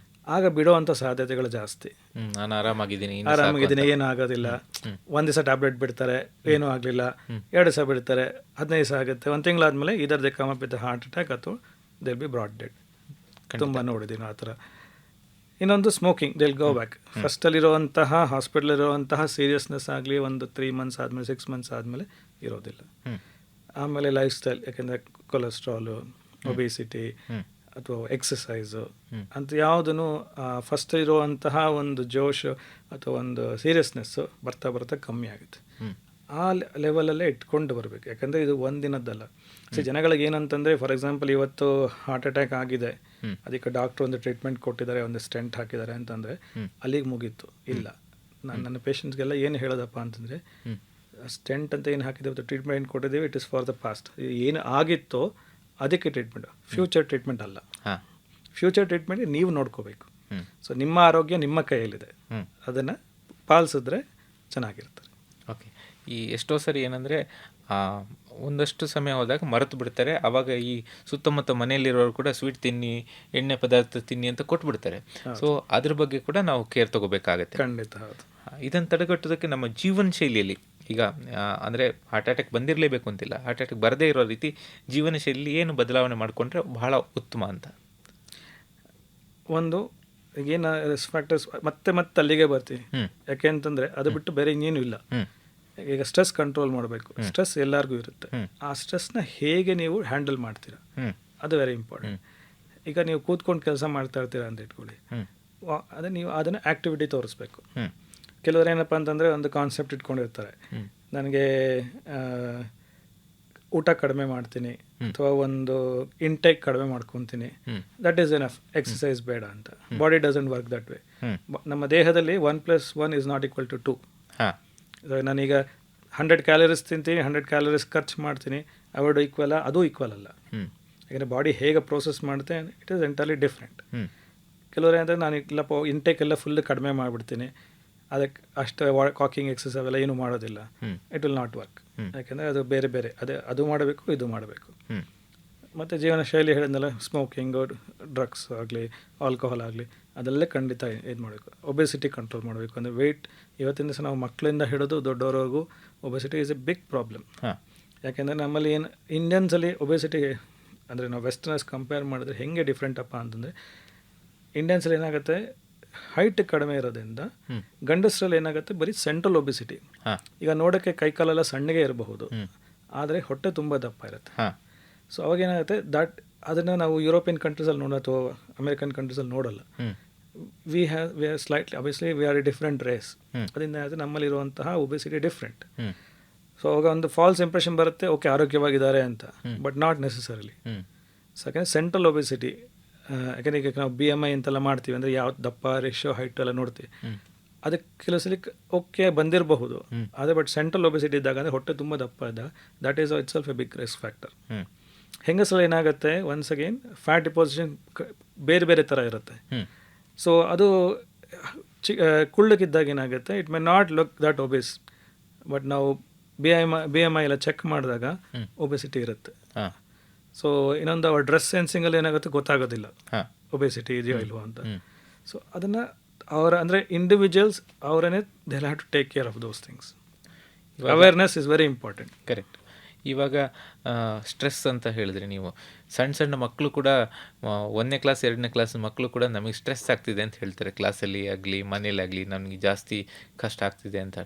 ಆಗ ಬಿಡೋವಂಥ ಸಾಧ್ಯತೆಗಳು ಜಾಸ್ತಿ. ನಾನು ಆರಾಮಾಗಿದ್ದೀನಿ, ಏನಾಗೋದಿಲ್ಲ, ಒಂದು ದಿವಸ ಟ್ಯಾಬ್ಲೆಟ್ ಬಿಡ್ತಾರೆ, ಏನೂ ಆಗಲಿಲ್ಲ, 2 ದಿವಸ ಬಿಡ್ತಾರೆ, 15 ದಿವಸ ಆಗುತ್ತೆ, 1 ತಿಂಗಳಾದಮೇಲೆ either they come up with heart attack ಅಥವಾ ದೇಲ್ ಬಿ ಬ್ರಾಡ್ ಡೆಡ್. ತುಂಬ ನೋಡಿದ್ದೀನಿ ಆ ಥರ. ಇನ್ನೊಂದು ಸ್ಮೋಕಿಂಗ್, ದೇಲ್ ಗೋ ಬ್ಯಾಕ್. ಫಸ್ಟಲ್ಲಿರುವಂತಹ ಹಾಸ್ಪಿಟ್ಲಿರುವಂತಹ ಸೀರಿಯಸ್ನೆಸ್ ಆಗಲಿ ಒಂದು 3 months ಆದಮೇಲೆ 6 months ಆದಮೇಲೆ ಇರೋದಿಲ್ಲ. ಆಮೇಲೆ ಲೈಫ್ ಸ್ಟೈಲ್, ಯಾಕೆಂದರೆ ಕೊಲೆಸ್ಟ್ರಾಲು, ಒಬೇಸಿಟಿ ಅಥವಾ ಎಕ್ಸಸೈಸು ಅಂತ ಯಾವುದೂ ಫಸ್ಟ್ ಇರುವಂತಹ ಒಂದು ಜೋಶ್ ಅಥವಾ ಒಂದು ಸೀರಿಯಸ್ನೆಸ್ಸು ಬರ್ತಾ ಕಮ್ಮಿ ಆಗುತ್ತೆ. ಆ ಲೆವೆಲಲ್ಲೇ ಇಟ್ಕೊಂಡು ಬರಬೇಕು. ಯಾಕಂದರೆ ಇದು ಒಂದಿನದ್ದಲ್ಲ. ಜನಗಳಿಗೆ ಏನಂತಂದರೆ, ಫಾರ್ ಎಕ್ಸಾಂಪಲ್ ಇವತ್ತು ಹಾರ್ಟ್ ಅಟ್ಯಾಕ್ ಆಗಿದೆ, ಅದಕ್ಕೆ ಡಾಕ್ಟ್ರು ಒಂದು ಟ್ರೀಟ್ಮೆಂಟ್ ಕೊಟ್ಟಿದ್ದಾರೆ, ಒಂದು ಸ್ಟೆಂಟ್ ಹಾಕಿದ್ದಾರೆ ಅಂತಂದರೆ ಅಲ್ಲಿಗೆ ಮುಗೀತು. ಇಲ್ಲ, ನಾನು ನನ್ನ ಪೇಷಂಟ್ಸ್ಗೆಲ್ಲ ಏನು ಹೇಳೋದಪ್ಪ ಅಂತಂದರೆ, ಸ್ಟೆಂಟ್ ಅಂತ ಏನು ಹಾಕಿದ್ದೇವೆ, ಟ್ರೀಟ್ಮೆಂಟ್ ಕೊಟ್ಟಿದ್ದೀವಿ, it is for the past. ಏನು ಆಗಿತ್ತೋ ಅದಕ್ಕೆ ಟ್ರೀಟ್ಮೆಂಟ್, ಫ್ಯೂಚರ್ ಟ್ರೀಟ್ಮೆಂಟ್ ಅಲ್ಲ. ಫ್ಯೂಚರ್ ಟ್ರೀಟ್ಮೆಂಟ್ ನೀವು ನೋಡ್ಕೋಬೇಕು. ಸೊ ನಿಮ್ಮ ಆರೋಗ್ಯ ನಿಮ್ಮ ಕೈಯಲ್ಲಿದೆ, ಅದನ್ನು ಪಾಲಿಸಿದ್ರೆ ಚೆನ್ನಾಗಿರ್ತಾರೆ. ಓಕೆ. ಈ ಎಷ್ಟೋ ಸರಿ ಏನಂದರೆ ಒಂದಷ್ಟು ಸಮಯ ಹೋದಾಗ ಮರೆತು ಬಿಡ್ತಾರೆ. ಆವಾಗ ಈ ಸುತ್ತಮುತ್ತ ಮನೆಯಲ್ಲಿರೋರು ಕೂಡ ಸ್ವೀಟ್ ತಿನ್ನಿ, ಎಣ್ಣೆ ಪದಾರ್ಥ ತಿನ್ನಿ ಅಂತ ಕೊಟ್ಬಿಡ್ತಾರೆ. ಸೊ ಅದ್ರ ಬಗ್ಗೆ ಕೂಡ ನಾವು ಕೇರ್ ತಗೋಬೇಕಾಗತ್ತೆ. ಖಂಡಿತ, ಹೌದು. ಇದನ್ನು ತಡೆಗಟ್ಟೋದಕ್ಕೆ ನಮ್ಮ ಜೀವನ ಶೈಲಿಯಲ್ಲಿ ಈಗ ಅಂದರೆ ಹಾರ್ಟ್ ಅಟ್ಯಾಕ್ ಬಂದಿರಲೇಬೇಕು ಅಂತಿಲ್ಲ, ಹಾರ್ಟ್ ಅಟ್ಯಾಕ್ ಬರದೇ ಇರೋ ರೀತಿ ಜೀವನ ಶೈಲಿ ಏನು ಬದಲಾವಣೆ ಮಾಡಿಕೊಂಡ್ರೆ ಬಹಳ ಉತ್ತಮ ಅಂತ? ಒಂದು ಏನು ರಿಸ್ಕ್ ಫ್ಯಾಕ್ಟರ್ಸ್ ಮತ್ತೆ ಅಲ್ಲಿಗೆ ಬರ್ತೀವಿ. ಯಾಕೆ ಅಂತಂದರೆ ಅದು ಬಿಟ್ಟು ಬೇರೆ ಇನ್ನೇನು ಇಲ್ಲ. ಈಗ ಸ್ಟ್ರೆಸ್ ಕಂಟ್ರೋಲ್ ಮಾಡಬೇಕು. ಸ್ಟ್ರೆಸ್ ಎಲ್ಲರಿಗೂ ಇರುತ್ತೆ. ಆ ಸ್ಟ್ರೆಸ್ನ ಹೇಗೆ ನೀವು ಹ್ಯಾಂಡಲ್ ಮಾಡ್ತೀರಾ, ಅದು ವೆರಿ ಇಂಪಾರ್ಟೆಂಟ್. ಈಗ ನೀವು ಕೂತ್ಕೊಂಡು ಕೆಲಸ ಮಾಡ್ತಾ ಇರ್ತೀರಾ ಅಂತ ಇಟ್ಕೊಳ್ಳಿ, ಅದೇ ನೀವು ಅದನ್ನು ಆ್ಯಕ್ಟಿವಿಟಿ ತೋರಿಸ್ಬೇಕು. ಕೆಲವರು ಏನಪ್ಪ ಅಂತಂದರೆ ಒಂದು ಕಾನ್ಸೆಪ್ಟ್ ಇಟ್ಕೊಂಡಿರ್ತಾರೆ, ನನಗೆ ಊಟ ಕಡಿಮೆ ಮಾಡ್ತೀನಿ ಅಥವಾ ಒಂದು ಇಂಟೇಕ್ ಕಡಿಮೆ ಮಾಡ್ಕೊತೀನಿ, ದಟ್ ಈಸ್ ಎನಫ್, ಎಕ್ಸಸೈಸ್ ಬೇಡ ಅಂತ. Body doesn't work that way. ನಮ್ಮ ದೇಹದಲ್ಲಿ 1+1 is not equal to 2. ನಾನೀಗ 100 calories ತಿಂತೀನಿ, 100 calories ಖರ್ಚು ಮಾಡ್ತೀನಿ, ಅವೆರಡು ಈಕ್ವಲ್, ಅದು ಈಕ್ವಲ್ ಅಲ್ಲ. ಯಾಕಂದರೆ ಬಾಡಿ ಹೇಗೆ ಪ್ರೋಸೆಸ್ ಮಾಡುತ್ತೆ, ಇಟ್ ಈಸ್ ಎಂಟರ್ಲಿ ಡಿಫ್ರೆಂಟ್. ಕೆಲವರು ಏನಂದರೆ ನಾನು ಇಲ್ಲಪ್ಪ ಇಂಟೇಕ್ ಎಲ್ಲ ಫುಲ್ ಕಡಿಮೆ ಮಾಡಿಬಿಡ್ತೀನಿ, ಅದಕ್ಕೆ ಅಷ್ಟು ವಾಕಿಂಗ್ ಎಕ್ಸಸೈಸ್ ಅವೆಲ್ಲ ಏನೂ ಮಾಡೋದಿಲ್ಲ, ಇಟ್ ವಿಲ್ ನಾಟ್ ವರ್ಕ್. ಯಾಕೆಂದರೆ ಅದು ಬೇರೆ ಅದು ಮಾಡಬೇಕು, ಇದು ಮಾಡಬೇಕು. ಮತ್ತು ಜೀವನ ಶೈಲಿ ಹೇಳಿದ್ನಲ್ಲ, ಸ್ಮೋಕಿಂಗು, ಡ್ರಗ್ಸ್ ಆಗಲಿ, ಆಲ್ಕೋಹಾಲ್ ಆಗಲಿ, ಅದೆಲ್ಲ ಖಂಡಿತ ಇದು ಮಾಡಬೇಕು. ಒಬೆಸಿಟಿ ಕಂಟ್ರೋಲ್ ಮಾಡಬೇಕು. ಅಂದರೆ ವೆಯ್ಟ್ ಇವತ್ತಿನ ದಿವಸ ನಾವು ಮಕ್ಕಳಿಂದ ಹಿಡಿದು ದೊಡ್ಡವರೆಗೂ obesity is a big problem. ಯಾಕೆಂದರೆ ನಮ್ಮಲ್ಲಿ ಏನು ಇಂಡಿಯನ್ಸಲ್ಲಿ ಒಬೆಸಿಟಿ ಅಂದರೆ ನಾವು ವೆಸ್ಟರ್ನರ್ಸ್ ಕಂಪೇರ್ ಮಾಡಿದ್ರೆ ಹೆಂಗೆ ಡಿಫ್ರೆಂಟ್ ಅಪ್ಪ ಅಂತಂದರೆ, ಇಂಡಿಯನ್ಸಲ್ಲಿ ಏನಾಗುತ್ತೆ, ಹೈಟ್ ಕಡಿಮೆ ಇರೋದ್ರಿಂದ ಗಂಡಸರಲ್ಲಿ ಏನಾಗುತ್ತೆ ಬರೀ ಸೆಂಟ್ರಲ್ ಒಬೆಸಿಟಿ. ಈಗ ನೋಡೋಕ್ಕೆ ಕೈಕಾಲೆಲ್ಲ ಸಣ್ಣಗೆ ಇರಬಹುದು, ಆದರೆ ಹೊಟ್ಟೆ ತುಂಬ ದಪ್ಪ ಇರುತ್ತೆ. ಹಾಂ ಸೊ ಅವಾಗ ಏನಾಗುತ್ತೆ ಅದನ್ನು ನಾವು ಯುರೋಪಿಯನ್ ಕಂಟ್ರೀಸಲ್ಲಿ ನೋಡೋ ಅಥವಾ ಅಮೆರಿಕನ್ ಕಂಟ್ರೀಸಲ್ಲಿ ನೋಡೋಲ್ಲ. We are slightly obviously we are a different race. ಅದರಿಂದ ಏನಾಗುತ್ತೆ ನಮ್ಮಲ್ಲಿರುವಂತಹ ಒಬೆಸಿಟಿ ಡಿಫ್ರೆಂಟ್. ಸೊ ಅವಾಗ ಒಂದು ಫಾಲ್ಸ್ ಇಂಪ್ರೆಷನ್ ಬರುತ್ತೆ, ಓಕೆ ಆರೋಗ್ಯವಾಗಿದ್ದಾರೆ ಅಂತ, ಬಟ್ ನಾಟ್ ನೆಸೆಸರಿಲಿ. ಯಾಕಂದರೆ ಸೆಂಟ್ರಲ್ ಒಬೆಸಿಟಿ, ಯಾಕಂದರೆ ಈಗ ನಾವು BMI ಅಂತೆಲ್ಲ ಮಾಡ್ತೀವಿ, ಅಂದರೆ ಯಾವ ದಪ್ಪ ರೇಷಿಯೋ ಹೈಟ್ ಎಲ್ಲ ನೋಡ್ತೀವಿ, ಅದಕ್ಕೆ ಕೆಲವು ಸಲ ಓಕೆ ಬಂದಿರಬಹುದು. ಅದೇ ಬಟ್ ಸೆಂಟ್ರಲ್ ಒಬೆಸಿಟಿ ಇದ್ದಾಗ ಅಂದರೆ ಹೊಟ್ಟೆ ತುಂಬ ದಪ್ಪ ಇದ್ದಾಗ that is itself a big risk factor. ಹೆಂಗಸಲ್ಲಿ ಏನಾಗುತ್ತೆ, ಒನ್ಸ್ ಅಗೇನ್ ಫ್ಯಾಟ್ ಡಿಪಾಸಿಷನ್ ಬೇರೆ ಬೇರೆ ಥರ ಇರುತ್ತೆ. ಸೊ ಅದು ಕುಳ್ಳಕ್ಕಿದ್ದಾಗ ಏನಾಗುತ್ತೆ, it may not look that obeys, but ನಾವು BMI ಎಲ್ಲ ಚೆಕ್ ಮಾಡಿದಾಗ ಒಬೆಸಿಟಿ ಇರುತ್ತೆ. ಸೊ ಇನ್ನೊಂದು ಅವ್ರ ಡ್ರೆಸ್ ಸೆನ್ಸಿಂಗಲ್ಲಿ ಏನಾಗುತ್ತೆ ಗೊತ್ತಾಗೋದಿಲ್ಲ ಒಬೆಸಿಟಿ ಇದೆಯೋ ಇಲ್ವೋ ಅಂತ. ಸೊ ಅದನ್ನು ಅವರ ಅಂದರೆ ಇಂಡಿವಿಜುವಲ್ಸ್ ಅವರೇ they have to take care of those things. Awareness is very important. Correct. ಇವಾಗ ಸ್ಟ್ರೆಸ್ ಅಂತ ಹೇಳಿದ್ರಿ ನೀವು, ಸಣ್ಣ ಸಣ್ಣ ಮಕ್ಕಳು ಕೂಡ 1ನೇ ಕ್ಲಾಸ್ 2ನೇ ಕ್ಲಾಸ್ ಮಕ್ಕಳು ಕೂಡ ನಮಗೆ ಸ್ಟ್ರೆಸ್ ಆಗ್ತಿದೆ ಅಂತ ಹೇಳ್ತಾರೆ, ಕ್ಲಾಸಲ್ಲಿ ಆಗಲಿ ಮನೇಲಾಗಲಿ ನನಗೆ ಜಾಸ್ತಿ ಕಷ್ಟ ಆಗ್ತಿದೆ ಅಂತ.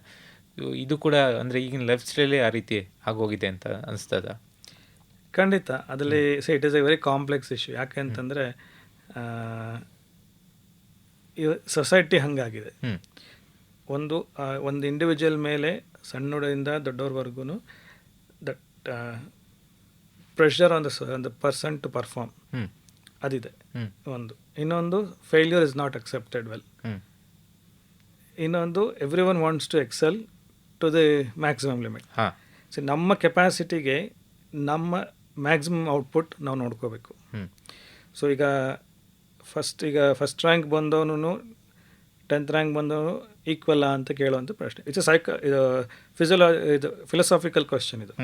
ಇದು ಕೂಡ ಅಂದರೆ ಈಗಿನ ಲೈಫ್ ಸ್ಟೈಲೇ ಆ ರೀತಿ ಆಗೋಗಿದೆ ಅಂತ ಅನಿಸ್ತದ? ಖಂಡಿತ. ಅದರಲ್ಲಿ it is a very complex issue. ಯಾಕೆ ಅಂತಂದರೆ ಸೊಸೈಟಿ ಹಾಗಾಗಿದೆ. ಒಂದು ಇಂಡಿವಿಜುವಲ್ ಮೇಲೆ ಸಣ್ಣದಿಂದ ದೊಡ್ಡವ್ರವರೆಗೂ that pressure on the person to perform ಅದಿದೆ ಒಂದು. ಇನ್ನೊಂದು failure is not accepted well. ಇನ್ನೊಂದು everyone wants to excel to the maximum limit. So ನಮ್ಮ ಕೆಪಾಸಿಟಿಗೆ ನಮ್ಮ ಮ್ಯಾಕ್ಸಿಮಮ್ ಔಟ್ಪುಟ್ ನಾವು ನೋಡ್ಕೋಬೇಕು. ಸೊ ಈಗ ಫಸ್ಟ್ ರ್ಯಾಂಕ್ ಬಂದವನು 10th ರ್ಯಾಂಕ್ ಬಂದವನು ಈಕ್ವಲ್ಲ ಅಂತ ಕೇಳುವಂಥ ಪ್ರಶ್ನೆ. ಇದು ಫಿಲಸಾಫಿಕಲ್ ಕ್ವಶನ್ ಇದು.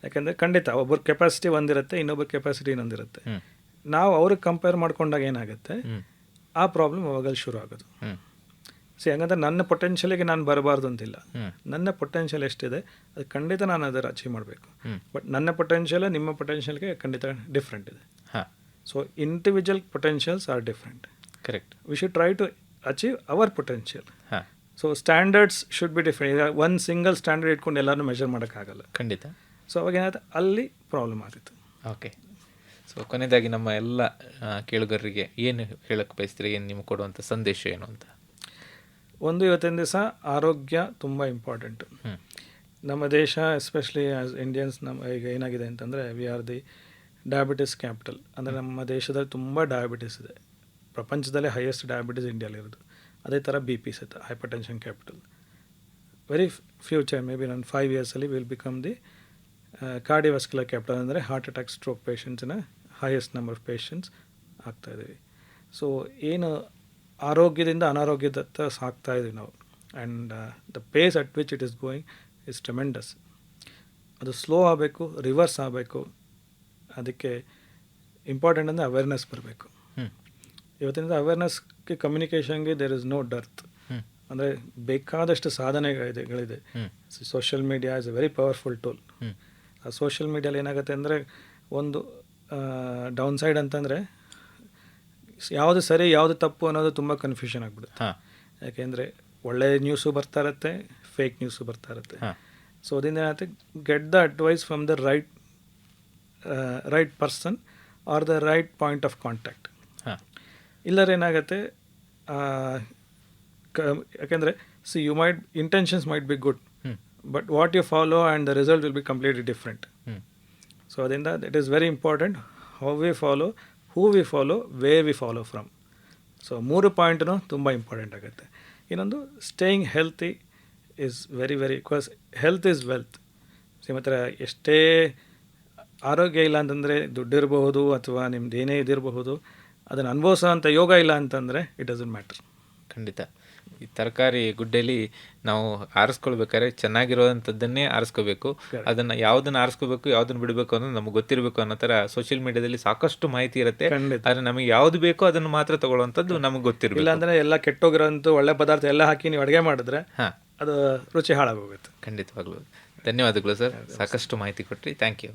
ಯಾಕೆಂದರೆ ಖಂಡಿತ ಒಬ್ಬರ ಕೆಪಾಸಿಟಿ ಒಂದಿರುತ್ತೆ, ಇನ್ನೊಬ್ಬರ ಕೆಪಾಸಿಟಿ ಇನ್ನೊಂದಿರುತ್ತೆ. ನಾವು ಅವ್ರಿಗೆ ಕಂಪೇರ್ ಮಾಡ್ಕೊಂಡಾಗ ಏನಾಗುತ್ತೆ, ಆ ಪ್ರಾಬ್ಲಮ್ ಅವಾಗಲ್ಲಿ ಶುರು ಆಗೋದು. ಹಂಗಂದ್ರೆ ನನ್ನ ಪೊಟೆನ್ಷಿಯಲಿಗೆ ನಾನು ಬರಬಾರ್ದು ಅಂತಿಲ್ಲ. ನನ್ನ ಪೊಟೆನ್ಷಿಯಲ್ ಎಷ್ಟಿದೆ ಅದು ಖಂಡಿತ ನಾನು ಅದರ ಅಚೀವ್ ಮಾಡಬೇಕು. ಬಟ್ ನನ್ನ ಪೊಟೆನ್ಷಿಯಲ್ ನಿಮ್ಮ ಪೊಟೆನ್ಷಿಯಲ್ಗೆ ಖಂಡಿತ ಡಿಫ್ರೆಂಟ್ ಇದೆ. So individual potentials are different. Correct. We should try to achieve our potential. So standards should be different. ಈಗ ಒಂದು ಸಿಂಗಲ್ ಸ್ಟ್ಯಾಂಡರ್ಡ್ ಇಟ್ಕೊಂಡು ಎಲ್ಲರೂ ಮೆಷರ್ ಮಾಡೋಕ್ಕಾಗಲ್ಲ. ಖಂಡಿತ. ಸೊ ಅವಾಗ ಏನಾಯ್ತು, ಅಲ್ಲಿ ಪ್ರಾಬ್ಲಮ್ ಆಗಿತ್ತು. ಓಕೆ. ಸೊ ಕೊನೆಯದಾಗಿ ನಮ್ಮ ಎಲ್ಲ ಕೇಳುಗರಿಗೆ ಏನು ಹೇಳಕ್ಕೆ ಬಯಸ್ತೀರಿ, ಏನು ನಿಮ್ಗೆ ಕೊಡುವಂಥ ಸಂದೇಶ ಏನು ಅಂತ? ಒಂದು, ಇವತ್ತಿನ ದಿವಸ ಆರೋಗ್ಯ ತುಂಬ ಇಂಪಾರ್ಟೆಂಟು. ನಮ್ಮ ದೇಶ ಎಸ್ಪೆಷಲಿ ಆ್ಯಸ್ ಇಂಡಿಯನ್ಸ್ ಈಗ ಏನಾಗಿದೆ ಅಂತಂದರೆ we are the diabetes capital. ಅಂದರೆ ನಮ್ಮ ದೇಶದಲ್ಲಿ ತುಂಬ ಡಯಾಬಿಟಿಸ್ ಇದೆ. ಪ್ರಪಂಚದಲ್ಲೇ ಹೈಯೆಸ್ಟ್ ಡಯಾಬಿಟಿಸ್ ಇಂಡಿಯಾಲಿರೋದು. ಅದೇ ಥರ BP ಸಹಿತ hypertension capital. Very future maybe ನಾನು 5 ಇಯರ್ಸಲ್ಲಿ will become the cardiovascular capital. ಅಂದರೆ ಹಾರ್ಟ್ ಅಟ್ಯಾಕ್, ಸ್ಟ್ರೋಕ್ ಪೇಷಂಟ್ಸಿನ ಹೈಯೆಸ್ಟ್ ನಂಬರ್ ಆಫ್ ಪೇಷಂಟ್ಸ್ ಆಗ್ತಾಯಿದ್ದೀವಿ. ಸೊ ಏನು ಆರೋಗ್ಯದಿಂದ ಅನಾರೋಗ್ಯದತ್ತ ಸಾಕ್ತಾ ಇದ್ದೀವಿ ನಾವು. And the pace at which it is going is tremendous. ಅದು ಸ್ಲೋ ಆಗಬೇಕು, ರಿವರ್ಸ್ ಆಗಬೇಕು. ಅದಕ್ಕೆ ಇಂಪಾರ್ಟೆಂಟ್ ಅಂದರೆ ಅವೇರ್ನೆಸ್ ಬರಬೇಕು. ಇವತ್ತಿನ ಅವೇರ್ನೆಸ್ಗೆ, ಕಮ್ಯುನಿಕೇಷನ್ಗೆ ದೇರ್ ಇಸ್ ನೋ ಡರ್ತ್. ಅಂದರೆ ಬೇಕಾದಷ್ಟು ಸಾಧನೆಗಳಿದೆ. Social media is A very powerful tool. ಆ ಸೋಷಿಯಲ್ ಮೀಡಿಯಲ್ಲಿ ಏನಾಗುತ್ತೆ ಅಂದರೆ ಒಂದು ಡೌನ್ ಸೈಡ್ ಅಂತಂದರೆ ಯಾವುದು ಸರಿ ಯಾವುದು ತಪ್ಪು ಅನ್ನೋದು ತುಂಬ ಕನ್ಫ್ಯೂಷನ್ ಆಗಿಬಿಡುತ್ತೆ. ಯಾಕೆಂದರೆ ಒಳ್ಳೆಯ ನ್ಯೂಸು ಬರ್ತಾ ಇರುತ್ತೆ, ಫೇಕ್ ನ್ಯೂಸು ಬರ್ತಾ ಇರುತ್ತೆ. ಸೊ ಅದರಿಂದ ಏನಾಗುತ್ತೆ, get the advice from the right person or the right point of contact. ಇಲ್ಲರ ಏನಾಗುತ್ತೆ, ಯಾಕೆಂದರೆ you might intentions might be good, but what you follow and the result will be completely different. So ಅದರಿಂದ it is very important how we follow, who we follow, where we follow from. So 3 point ತುಂಬ important ಆಗುತ್ತೆ. ಇನ್ನೊಂದು staying healthy is very because health is wealth. ಮಾತ್ರ ಎಷ್ಟೇ ಆರೋಗ್ಯ ಇಲ್ಲ ಅಂತಂದರೆ ದುಡ್ಡಿರಬಹುದು ಅಥವಾ ನಿಮ್ದು ಏನೇ ಇದಿರಬಹುದು, ಅದನ್ನು ಅನುಭವಿಸೋ ಅಂಥ ಯೋಗ ಇಲ್ಲ ಅಂತಂದರೆ ಇಟ್ ಡಸಂಟ್ ಮ್ಯಾಟರ್. ಖಂಡಿತ. ಈ ತರಕಾರಿ ಗುಡ್ಡೆಯಲ್ಲಿ ನಾವು ಆರಿಸ್ಕೊಳ್ಬೇಕಾದ್ರೆ ಚೆನ್ನಾಗಿರೋವಂಥದ್ದನ್ನೇ ಆರಿಸ್ಕೋಬೇಕು. ಅದನ್ನು ಯಾವುದನ್ನು ಆರಿಸ್ಕೋಬೇಕು, ಯಾವುದನ್ನು ಬಿಡಬೇಕು ಅನ್ನೋದು ನಮಗೆ ಗೊತ್ತಿರಬೇಕು. ಅನ್ನೋ ಥರ ಸೋಷಿಯಲ್ ಮೀಡಿಯಾದಲ್ಲಿ ಸಾಕಷ್ಟು ಮಾಹಿತಿ ಇರುತ್ತೆ. ಆದರೆ ನಮಗೆ ಯಾವುದು ಬೇಕೋ ಅದನ್ನು ಮಾತ್ರ ತಗೊಳ್ಳುವಂಥದ್ದು ನಮಗೆ ಗೊತ್ತಿರಬೇಕು. ಇಲ್ಲ ಅಂದರೆ ಎಲ್ಲ ಕೆಟ್ಟೋಗಿರೋಂಥ ಒಳ್ಳೆ ಪದಾರ್ಥ ಎಲ್ಲ ಹಾಕಿ ನೀವು ಅಡುಗೆ ಮಾಡಿದ್ರೆ ಅದು ರುಚಿ ಹಾಳಾಗೋಗುತ್ತೆ. ಖಂಡಿತವಾಗ್ಲೂ. ಧನ್ಯವಾದಗಳು ಸರ್, ಸಾಕಷ್ಟು ಮಾಹಿತಿ ಕೊಟ್ರಿ. Thank you.